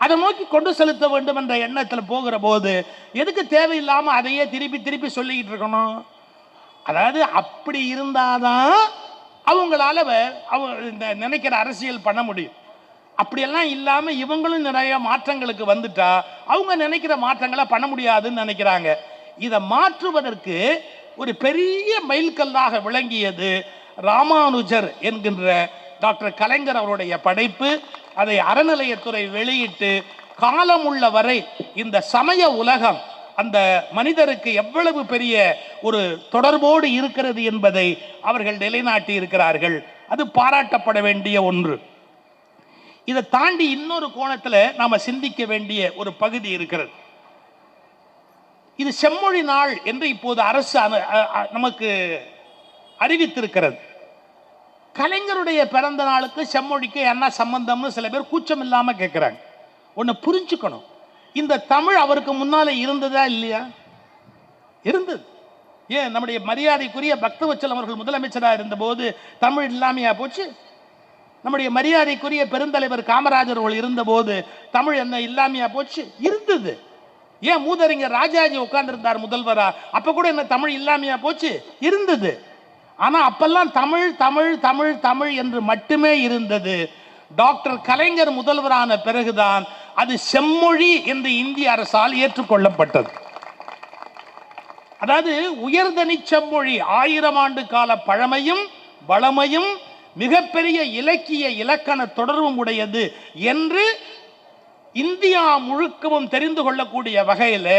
Speaker 1: அதை நோக்கி கொண்டு செலுத்த வேண்டும் என்ற எண்ணத்தில் போகிற போது எதுக்கு தேவையில்லாம அதையே திருப்பி திருப்பி சொல்லிக்கிட்டு இருக்கணும்? அதாவது அப்படி இருந்தாதான் அவங்களால இந்த நினைக்கிற அரசியல் பண்ண முடியும். அப்படியெல்லாம் இல்லாம இவங்களும் நிறைய மாற்றங்களுக்கு வந்துட்டா அவங்க நினைக்கிற மாற்றங்களை பண்ண முடியாதுன்னு நினைக்கிறாங்க. இதை மாற்றுவதற்கு ஒரு பெரிய மைல்கல்லாக விளங்கியது ராமானுஜர் என்கின்ற டாக்டர் கலைஞர் அவருடைய படைப்பு. அதை அறநிலையத்துறை வெளியிட்டு காலம் உள்ள வரை இந்த சமய உலகம் அந்த மனிதருக்கு எவ்வளவு பெரிய ஒரு தொடர்போடு இருக்கிறது என்பதை அவர்கள் நிலைநாட்டி இருக்கிறார்கள். அது பாராட்டப்பட வேண்டிய ஒன்று. இதை தாண்டி இன்னொரு கோணத்தில் நாம சிந்திக்க வேண்டிய ஒரு பகுதி இருக்கிறது. இது செம்மொழி நாள் என்று இப்போது அரசு நமக்கு அறிவித்திருக்கிறது. கலைஞருடைய பிறந்த நாளுக்கு செம்மொழிக்கு என்ன சம்பந்தம்னு சில பேர் கூச்சம் இல்லாம கேட்கிறாங்க. ஒன்னு புரிஞ்சுக்கணும், இந்த தமிழ் அவருக்கு முன்னால இருந்ததா இல்லையா? இருந்தது. ஏன் நம்முடைய மரியாதைக்குரிய பக்தவச்சலம் அவர்கள் முதலமைச்சராக இருந்த போது தமிழ் இல்லாமையா போச்சு? நம்முடைய மரியாதைக்குரிய பெருந்தலைவர் காமராஜர் அவர்கள் இருந்த போது தமிழ் என்ன இல்லாமையா போச்சு? இருந்தது. ஏன் மூதறிஞர் ராஜாஜி உட்கார்ந்து இருந்தார் முதல்வரா, அப்ப கூட என்ன தமிழ் இல்லாமையா போச்சு? இருந்தது. ஆனா அப்பெல்லாம் தமிழ் தமிழ் தமிழ் தமிழ் என்று மட்டுமே இருந்தது. டாக்டர் கலைஞர் முதல்வரான பிறகுதான் அது செம்மொழி என்று இந்திய அரசால் ஏற்றுக்கொள்ளப்பட்டது. அதாவது உயர்தனி செம்மொழி 1000 ஆண்டு கால பழமையும் வளமையும் மிகப்பெரிய இலக்கிய இலக்கண தொடர்பும் உடையது என்று இந்தியா முழுக்கவும் தெரிந்து கொள்ளக்கூடிய வகையில்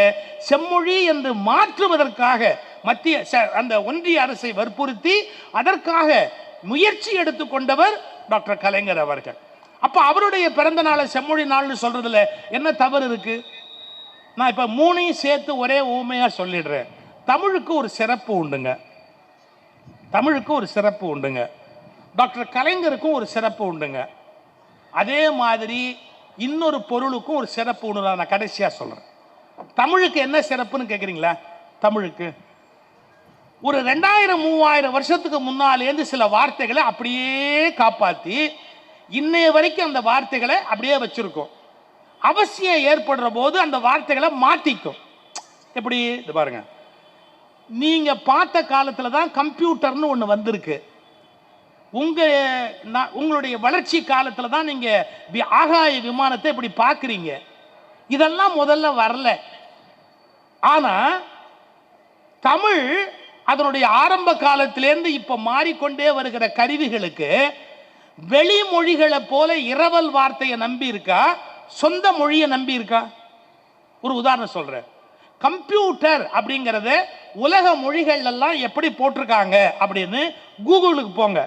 Speaker 1: செம்மொழி என்று மாற்றுவதற்காக மத்திய அந்த ஒன்றிய அரசை வற்புறுத்தி அதற்காக முயற்சி எடுத்துக்கொண்டவர் டாக்டர் கலைஞர் அவர்கள். அப்ப அவருடைய பிறந்த நாளை செம்மொழி நாள்னு சொல்றதுல என்ன தவறு இருக்கு? நான் இப்ப மூணையும் சேர்த்து ஒரே ஊமையா சொல்லிடுறேன். தமிழுக்கு ஒரு சிறப்பு உண்டுங்க, தமிழுக்கு ஒரு சிறப்பு உண்டுங்க, டாக்டர் கலைஞருக்கும் ஒரு சிறப்பு உண்டுங்க. அதே மாதிரி இன்னொரு பொருளுக்கும் ஒரு சிறப்பு உண்டு. நான் கடைசியா சொல்றேன். தமிழுக்கு என்ன சிறப்புன்னு கேட்குறீங்களா? தமிழுக்கு ஒரு 2000-3000 வருஷத்துக்கு முன்னாலேருந்து சில வார்த்தைகளை அப்படியே காப்பாற்றி இன்னைய வரைக்கும் அந்த வார்த்தைகளை அப்படியே வச்சிருக்கோம். அவசியம் ஏற்படுற போது அந்த வார்த்தைகளை மாற்றிக்கும். எப்படி இது பாருங்க, நீங்க பார்த்த காலத்தில் தான் கம்ப்யூட்டர்னு ஒன்று வந்திருக்கு. உங்களுடைய வளர்ச்சி காலத்தில் தான் நீங்க ஆகாய விமானத்தை இப்படி பார்க்குறீங்க. இதெல்லாம் முதல்ல வரல. ஆனா தமிழ் அதனுடைய ஆரம்ப காலத்திலேருந்து இப்ப மாறிக்கொண்டே வருகிற கருவிகளுக்கு வெளிமொழிகளை போல இரவல் வார்த்தையை நம்பி இருக்கா, சொந்த மொழியை நம்பி இருக்கா? ஒரு உதாரணம் சொல்றேன். கம்ப்யூட்டர் அப்படிங்கறத உலக மொழிகள் எல்லாம் எப்படி போட்டிருக்காங்க அப்படின்னு கூகுளுக்கு போங்க.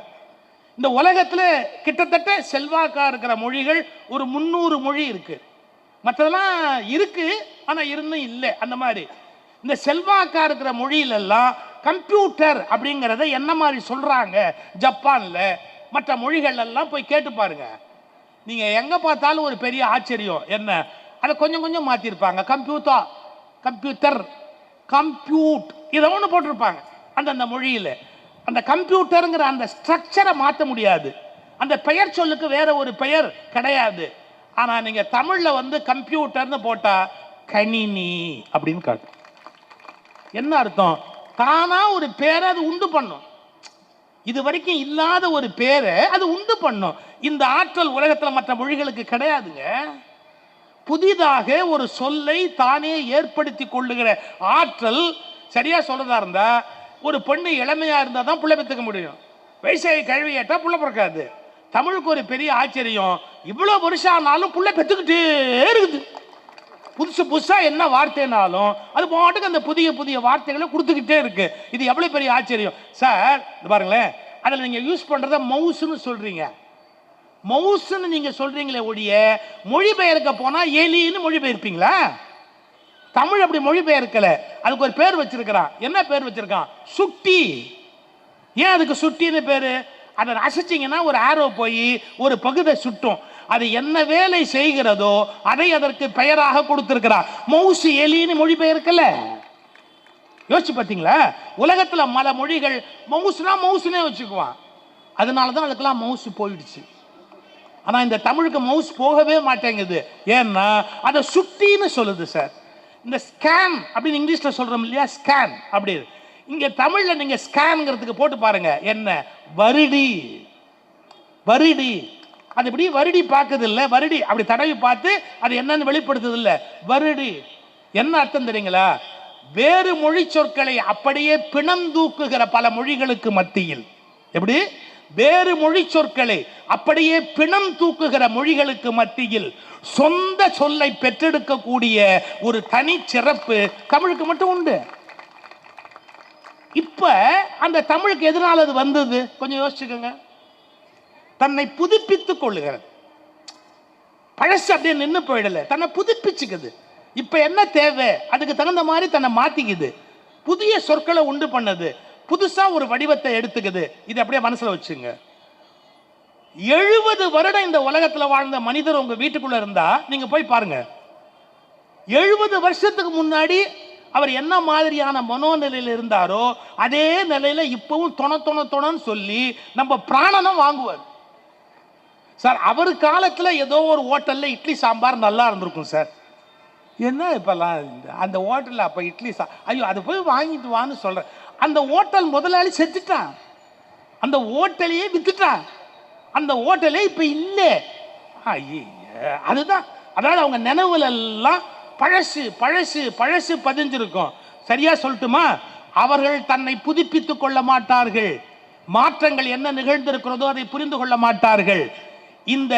Speaker 1: இந்த உலகத்துல கிட்டத்தட்ட செல்வாக்கா இருக்கிற மொழிகள் ஒரு 300 மொழி இருக்கு. மற்றதெல்லாம் இருக்கு, ஆனா இருந்தும் இல்லை. அந்த மாதிரி இந்த செல்வாக்கா இருக்கிற மொழியிலெல்லாம் கம்ப்யூட்டர் அப்படிங்கிறத என்ன மாதிரி சொல்றாங்க ஜப்பான்ல, மற்ற மொழிகள் எல்லாம் போய் கேட்டு பாருங்க. நீங்க எங்க பார்த்தாலும் ஒரு பெரிய ஆச்சரியம். என்ன, அதை கொஞ்சம் கொஞ்சம் மாத்திருப்பாங்க. கம்ப்யூட்டர், கம்ப்யூட்டர், கம்ப்யூட் இதை ஒன்று போட்டிருப்பாங்க அந்தந்த மொழியில. அந்த கம்ப்யூட்டருங்கிற அந்த ஸ்ட்ரக்சரை மாற்ற முடியாது. அந்த பெயர் சொல்லுக்கு வேற ஒரு பெயர் கிடையாது. ஆனா நீங்க தமிழ்ல வந்து கம்ப்யூட்டர்னு போட்டா கணினி அப்படின்னு காட்டும். என்ன அர்த்தம்? தானா ஒரு பேரை அது உண்டு பண்ணும். இது வரைக்கும் இல்லாத ஒரு பேரை அது உண்டு பண்ணும். இந்த ஆற்றல் உலகத்தில் மற்ற மொழிகளுக்கு கிடையாதுங்க. புதிதாக ஒரு சொல்லை தானே ஏற்படுத்தி கொள்ளுகிற ஆற்றல். சரியா சொல்றதா இருந்தா, ஒரு பொண்ணு இளமையா இருந்தா தான் புள்ள பெற்றுக்க முடியும். வயசாகி கழுவி ஏற்றா புள்ள பிறக்காது. தமிழுக்கு ஒரு பெரிய ஆச்சரியம், இவ்வளவு வருஷம் ஆனாலும் புள்ள பெற்றுக்கிட்டே இருக்குது. புதுசு புதுசா என்ன வார்த்தைனாலும் அது பாட்டுக்கு அந்த புதிய புதிய வார்த்தைகளை கொடுத்துக்கிட்டே இருக்கு. இது எவ்வளவு பெரிய ஆச்சரியம் சார். பாருங்களேன், அதில் நீங்க யூஸ் பண்றத மவுஸ்ன்னு சொல்றீங்க. மவுஸ்ன்னு நீங்க சொல்றீங்களே ஒழிய மொழிபெயர்க்க போனா எலின்னு மொழிபெயர்ப்பீங்களா? தமிழ் அப்படி மொழிபெயர்க்கல. அதுக்கு ஒரு பேர் வச்சிருக்கிறான். என்ன பேர் வச்சிருக்கான்? சுட்டி. ஏன் அதுக்கு சுட்டின்னு பேரு? அதை அசைச்சிங்கன்னா ஒரு ஆரோ போய் ஒரு பகுதியை சுட்டும். அது என்ன வேலை செய்கிறதோ அதை அதற்கு பெயராக கொடுத்திருக்கிறார். மவுசு எலின்னு மொழிபெயர்க்கல. யோசிச்சு பார்த்தீங்களா? உலகத்துல பல மொழிகள் மவுசுனா மவுசுனே வச்சுக்குவான். அதனாலதான் அதுக்கெல்லாம் மவுசு போயிடுச்சு. ஆனா இந்த தமிழுக்கு மவுஸ் போகவே மாட்டேங்குது. ஏன்னா அதை சுட்டின்னு சொல்லுது சார். இந்த ஸ்கேன் அப்படின்னு இங்கிலீஷ்ல சொல்றோம் இல்லையா, ஸ்கேன் அப்படி. இங்க தமிழ்ல நீங்க ஸ்கேன்ங்கிறதுக்கு போட்டு பாருங்க. என்ன? வருடி. வருடி. அது இப்படி வருடி பார்க்குது இல்லை, வருடி அப்படி தடவி பார்த்து அது என்னன்னு வெளிப்படுத்துது இல்லை, வருடி. என்ன அர்த்தம் தெரியுங்களா? வேறு மொழி சொற்களை அப்படியே பிணந்தூக்குகிற பல மொழிகளுக்கு மத்தியில், எப்படி வேறு மொழி சொற்களை அப்படியே பிணம் தூக்குகிற மொழிகளுக்கு மத்தியில் சொந்த சொல்லை பெற்றெடுக்கக்கூடிய ஒரு தனி சிறப்பு தமிழுக்கு மட்டும் உண்டு. இப்ப அந்த தமிழுக்கு எதனால அது வந்தது கொஞ்சம் யோசிச்சுக்கோங்க. தன்னை புதுப்பித்துக் கொள்ளுகிறது. பழசு அப்படியே நின்று போயிடல, தன்னை புதுப்பிச்சுக்குது. இப்ப என்ன தேவை அதுக்கு தகுந்த மாதிரி தன்னை மாத்திக்குது. புதிய சொற்களை உண்டு பண்ணது, புதுசா ஒரு வடிவத்தை எடுத்துக்குது. இது அப்படியே மனசுல வச்சுங்க. 70 வருடம் இந்த உலகத்துல வாழ்ந்த மனிதர் உங்க வீட்டுக்குள்ள இருந்தா நீங்க போய் பாருங்க. 70 வருஷத்துக்கு முன்னாடி அவர் என்ன மாதிரியான மனோநிலையில் இருந்தாரோ அதே நிலையில இப்பவும் தொணன்னு சொல்லி நம்ம பிராணனம் வாங்குவார் சார். அவர் காலத்துல ஏதோ ஒரு ஹோட்டல்ல இட்லி சாம்பார் நல்லா இருந்திருக்கும் சார். என்ன இப்பெல்லாம் அந்த ஹோட்டல்ல அப்ப இட்லி ஐயோ அதை போய் வாங்கிட்டு வான்னு சொல்றேன். அந்த ஹோட்டல் முதலாளி செத்துட்டான், அந்த ஹோட்டலையே வித்துட்டான், அந்த ஹோட்டலே இப்ப இல்லை. அதுதான், அதாவது அவங்க நினைவுல எல்லாம் பழசு பழசு பழசு பதிஞ்சிருக்கும். சரியா சொல்லட்டுமா? அவர்கள் தன்னை புதுப்பித்துக் கொள்ள மாட்டார்கள். மாற்றங்கள் என்ன நிகழ்ந்திருக்கிறதோ அதை புரிந்து கொள்ள மாட்டார்கள். இந்த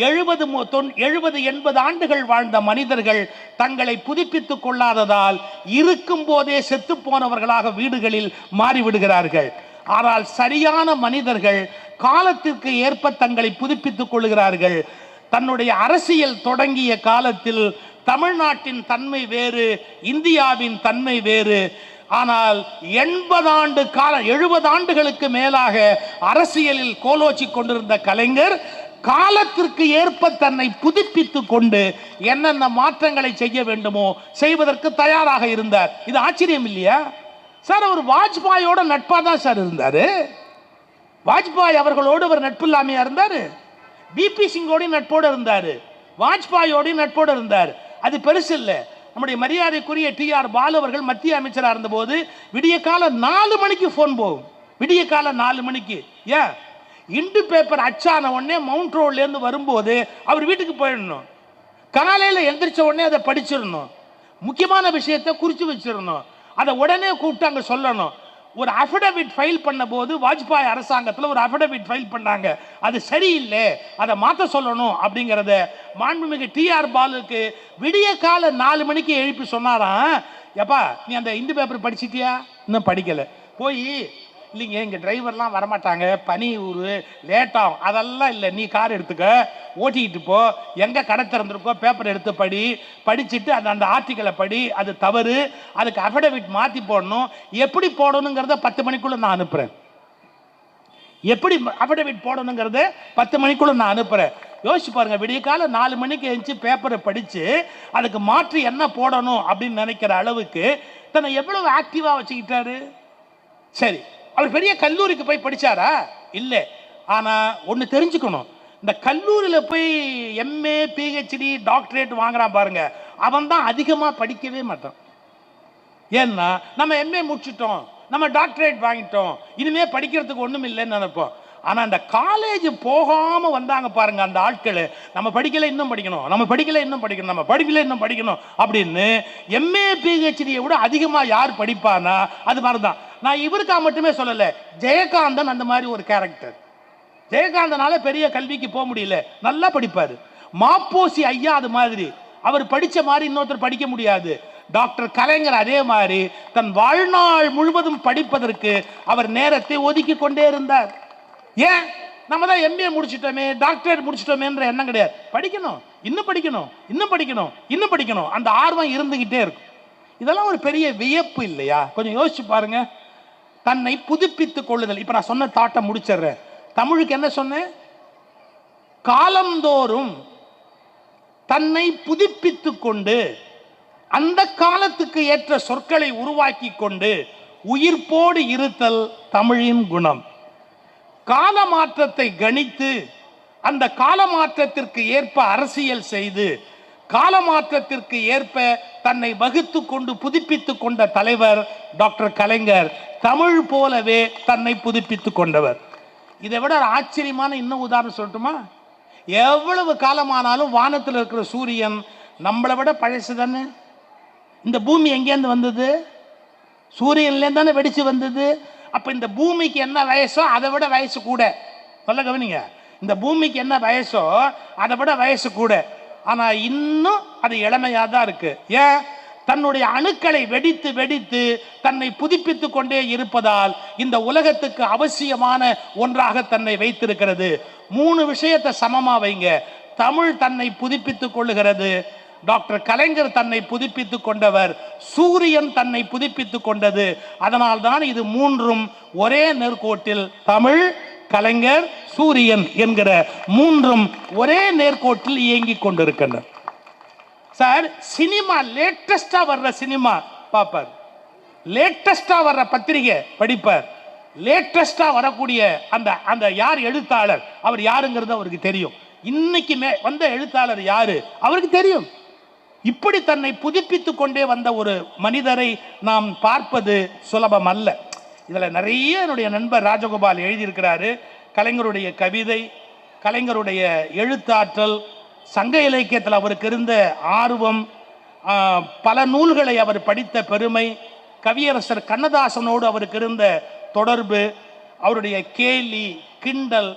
Speaker 1: 70-80 ஆண்டுகள் வாழ்ந்த மனிதர்கள் தங்களை புதுப்பித்துக் கொள்ளாததால் இருக்கும் போதே செத்து போனவர்களாக வீடுகளில் மாறிவிடுகிறார்கள். ஆனால் சரியான மனிதர்கள் காலத்திற்கு ஏற்ப தங்களை புதுப்பித்துக் கொள்கிறார்கள். தன்னுடைய அரசியல் தொடங்கிய காலத்தில் தமிழ்நாட்டின் தன்மை வேறு, இந்தியாவின் தன்மை வேறு. ஆனால் 70 ஆண்டுகளுக்கு மேலாக அரசியலில் கோலோச்சி கொண்டிருந்த கலைஞர் காலத்திற்கு ஏற்ப தன்னை புதுப்பித்துக் கொண்டு என்னென்ன மாற்றங்களை செய்ய வேண்டுமோ செய்வதற்கு தயாராக இருந்தார். இது ஆச்சரியம் இல்லையா சார்? அவர் வாஜ்பாயோட நட்பா தான் சார் இருந்தாரு. வாஜ்பாய் அவர்களோடு அவர் நட்பு இல்லாமையா இருந்தாரு? பிபி சிங்கோடு நட்போடு இருந்தாரு, வாஜ்பாயோடு நட்போடு இருந்தார். அது பெருசு இல்லை. நம்முடைய மரியாதைக்குரிய டிஆர் பாலு அவர்கள் மத்திய அமைச்சராக இருந்தபோது விடிய கால 4 மணிக்கு போன் போகும். விடிய கால 4 மணிக்கு. ஏன்? இந்து பேப்பர் அச்சான உடனே மவுண்ட் ரோட்ல இருந்து வரும்போது அவர் வீட்டுக்கு போயிடணும். காலையில் எந்திரிச்ச உடனே அதை படிச்சிடணும். முக்கியமான விஷயத்தை குறிச்சு வச்சிடணும். அதை உடனே கூப்பிட்டு அங்கே சொல்லணும். ஒரு அஃபிடவிட் ஃபைல் பண்ண போது வாஜ்பாய் அரசாங்கத்தில் ஒரு அஃபிடவிட் ஃபைல் பண்ணாங்க. அது சரியில்லை, அதை மாற்ற சொல்லணும் அப்படிங்கிறத மாண்புமிகு டிஆர் பாலுக்கு விடிய கால 4 மணிக்கு எழுப்பி சொன்னாராம். எப்பா நீ அந்த இந்து பேப்பர் படிச்சிட்டியா? இன்னும் படிக்கலை. போய் இல்லைங்க இங்கே டிரைவர்லாம் வரமாட்டாங்க, பனி ஊர் லேட் ஆகும், அதெல்லாம் இல்லை, நீ கார் எடுத்துக்க, ஓட்டிக்கிட்டு போ, எங்கே கடை திறந்துருக்கோ பேப்பர் எடுத்து படிச்சுட்டு அந்த ஆர்டிக்கலை படி, அது தவறு, அதுக்கு அஃபிடவிட் மாற்றி போடணும், எப்படி போடணுங்கிறத 10 மணிக்குள்ளே நான் அனுப்புகிறேன். எப்படி அஃபிடவிட் போடணுங்கிறத 10 மணிக்குள்ளே நான் அனுப்புகிறேன். யோசிச்சு பாருங்க, விடிய கால 4 மணிக்கு எழுந்துச்சு பேப்பரை படித்து அதுக்கு மாற்றி என்ன போடணும் அப்படின்னு நினைக்கிற அளவுக்கு தன்னை எவ்வளவு ஆக்டிவாக வச்சுக்கிட்டாரு. சரி, அவர் பெரிய கல்லூரிக்கு போய் படிச்சாரா? இல்லை. ஆனால் ஒன்று தெரிஞ்சுக்கணும், இந்த கல்லூரியில் போய் எம்ஏ பிஹெச்டி டாக்டரேட் வாங்குறான் பாருங்க, அவன் தான் அதிகமாக படிக்கவே மாட்டான். ஏன்னா நம்ம எம்ஏ முடிச்சிட்டோம், நம்ம டாக்டரேட் வாங்கிட்டோம், இனிமே படிக்கிறதுக்கு ஒன்றும் இல்லைன்னு நினைப்போம். ஆனால் அந்த காலேஜ் போகாமல் வந்தாங்க பாருங்க அந்த ஆட்கள், நம்ம படிக்கலை இன்னும் படிக்கணும், நம்ம படிக்கலை இன்னும் படிக்கணும், நம்ம படிக்கலை இன்னும் படிக்கணும் அப்படின்னு எம்ஏ பிஹெச்டியை விட அதிகமாக யார் படிப்பானா அது மாதிரி தான். நான் இவருக்கா மட்டுமே சொல்லலை, ஜெயகாந்தன் அந்த மாதிரி ஒரு கேரக்டர். ஜெயகாந்தனால பெரிய கல்விக்கு போக முடியல, நல்லா படிப்பார். மாப்போசி ஐயா அது மாதிரி, அவர் படித்த மாதிரி இன்னொருத்தர் படிக்க முடியாது. டாக்டர் கலைஞர் அதே மாதிரி தன் வாழ்நாள் முழுவதும் படிப்பதற்கு அவர் நேரத்தை ஒதுக்கி கொண்டே இருந்தார். ஏன்? நம்ம தான் எம்ஏ முடிச்சிட்டோமே டாக்டரேட் முடிச்சிட்டோமேன்ற எண்ணம் கிடையாது. படிக்கணும், இன்னும் படிக்கணும், இன்னும் படிக்கணும், இன்னும் படிக்கணும், அந்த ஆர்வம் இருந்துகிட்டே இருக்கும். இதெல்லாம் ஒரு பெரிய வியப்பு இல்லையா? கொஞ்சம் யோசிச்சு பாருங்க. தன்னை புதுப்பித்துக் கொள்ளுதல். இப்ப நான் சொன்ன தாட்டை முடிச்சிடுறேன். தமிழுக்கு என்ன சொன்னேன்? காலந்தோறும் தன்னை புதுப்பித்துக் கொண்டு அந்த காலத்துக்கு ஏற்ற சொற்களை உருவாக்கி கொண்டு உயிர்ப்போடு இருத்தல் தமிழின் குணம். காலமாற்றத்தை கணித்து அந்த காலமாற்றத்திற்கு ஏற்ப அரசியல் செய்து காலமாற்றத்திற்கு ஏற்ப தன்னை வகுத்து கொண்டு புதுப்பித்துக் கொண்ட தலைவர் டாக்டர் கலைஞர். தமிழ் போலவே தன்னை புதுப்பித்துக் கொண்டவர். இதை விட ஆச்சரியமான இன்னும் உதாரணம் சொல்லட்டுமா? எவ்வளவு காலமானாலும் வானத்தில் இருக்கிற சூரியன் நம்மளை விட பழசு தானே. இந்த பூமி எங்கேருந்து வந்தது? சூரியன்லேருந்து தானே வெடிச்சு வந்தது. அப்போ இந்த பூமிக்கு என்ன வயசோ அதை விட வயசு கூட. சொல்ல கவனிங்க, இந்த பூமிக்கு என்ன வயசோ அதை விட வயசு கூட. ஆனால் இன்னும் அது இளமையாக தான் இருக்கு. ஏன்? தன்னுடைய அணுக்களை வெடித்து வெடித்து தன்னை புதுப்பித்து கொண்டே இருப்பதால் இந்த உலகத்துக்கு அவசியமான ஒன்றாக தன்னை வைத்திருக்கிறது. 3 விஷயத்தை சமமா வைங்க. தமிழ் தன்னை புதுப்பித்துக் கொள்ளுகிறது, டாக்டர் கலைஞர் தன்னை புதுப்பித்துக் கொண்டவர், சூரியன் தன்னை புதுப்பித்துக் கொண்டது. அதனால் தான் இது 3ம் ஒரே நேர்கோட்டில், தமிழ், கலைஞர், சூரியன் என்கிற 3ம் ஒரே நேர்கோட்டில் இயங்கிக் கொண்டிருக்கின்றன. சார், சினிமா லேட்டஸ்டா வர்ற சினிமா பார்ப்பார், லேட்டஸ்டா வர்ற பத்திரிகை படிப்பார், லேட்டஸ்டா வரக்கூடிய அந்த யார் எழுத்தாளர் அவர் யாருங்கிறது அவருக்கு தெரியும். இன்னைக்கு வந்த எழுத்தாளர் யாரு அவருக்கு தெரியும். இப்படி தன்னை புதுப்பித்துக் கொண்டே வந்த ஒரு மனிதரை நாம் பார்ப்பது சுலபம் அல்ல. இதுல நிறைய என்னுடைய நண்பர் ராஜகோபால் எழுதியிருக்கிறாரு. கலைஞருடைய கவிதை, கலைஞருடைய எழுத்தாற்றல், சங்க இலக்கியத்தில் அவருக்கு இருந்த ஆர்வம், பல நூல்களை அவர் படித்த பெருமை, கவியரசர் கண்ணதாசனோடு அவருக்கு இருந்த தொடர்பு, அவருடைய கேலி, கிண்டல்,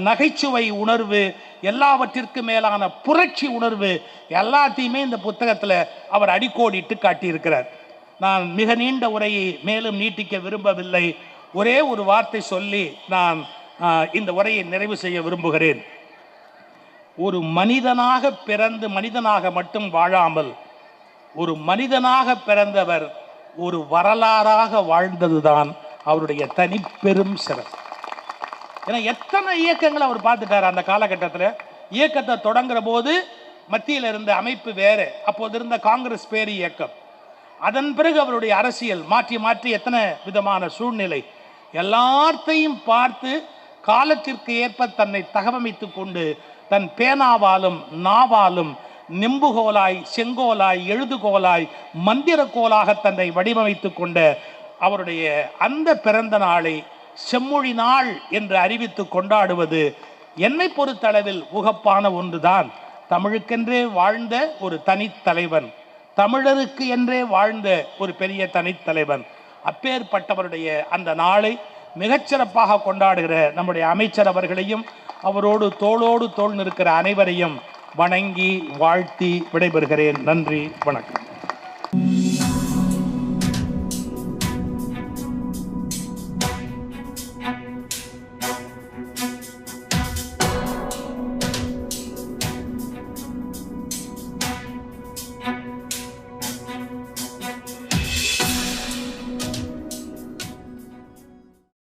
Speaker 1: நகைச்சுவை உணர்வு, எல்லாவற்றிற்கு மேலான புரட்சி உணர்வு எல்லாத்தையுமே இந்த புத்தகத்தில் அவர் அடிக்கோடிட்டு காட்டியிருக்கிறார். நான் மிக நீண்ட உரையை மேலும் நீட்டிக்க விரும்பவில்லை. ஒரே ஒரு வார்த்தை சொல்லி நான் இந்த உரையை நிறைவு செய்ய விரும்புகிறேன். ஒரு மனிதனாக பிறந்து மனிதனாக மட்டும் வாழாமல் ஒரு மனிதனாக பிறந்தவர் ஒரு வரலாறாக வாழ்ந்ததுதான் அவருடைய தனிப்பெரும் சிறப்பு. ஏன்னா எத்தனை இயக்கங்களை அவர் பார்த்துட்டார் அந்த காலகட்டத்தில். இயக்கத்தை தொடங்குற போது மத்தியில் இருந்த அமைப்பு வேறு, அப்போது இருந்த காங்கிரஸ் பேர் இயக்கம். அதன் பிறகு அவருடைய அரசியல் மாற்றி மாற்றி எத்தனை விதமான சூழ்நிலை எல்லாத்தையும் பார்த்து காலத்திற்கு ஏற்ப தன்னை தகவமைத்து கொண்டு தன் பேனாவாலும் நாவாலும் நெம்புகோலாய் செங்கோலாய் எழுதுகோலாய் மந்திரக்கோலாக தன்னை வடிவமைத்து கொண்ட அவருடைய அந்த பிறந்த நாளை செம்மொழி நாள் என்று அறிவித்து கொண்டாடுவது என்னை பொறுத்தளவில் உகப்பான ஒன்றுதான். தமிழுக்கென்றே வாழ்ந்த ஒரு தனித்தலைவன், தமிழருக்கு என்றே வாழ்ந்த ஒரு பெரிய தனித்தலைவன், அப்பேற்பட்டவருடைய அந்த நாளை மிகச்சிறப்பாக கொண்டாடுகிற நம்முடைய அமைச்சர் அவர்களையும் அவரோடு தோளோடு தோள் நிற்கிற அனைவரையும் வணங்கி வாழ்த்தி விடைபெறுகிறேன். நன்றி, வணக்கம்.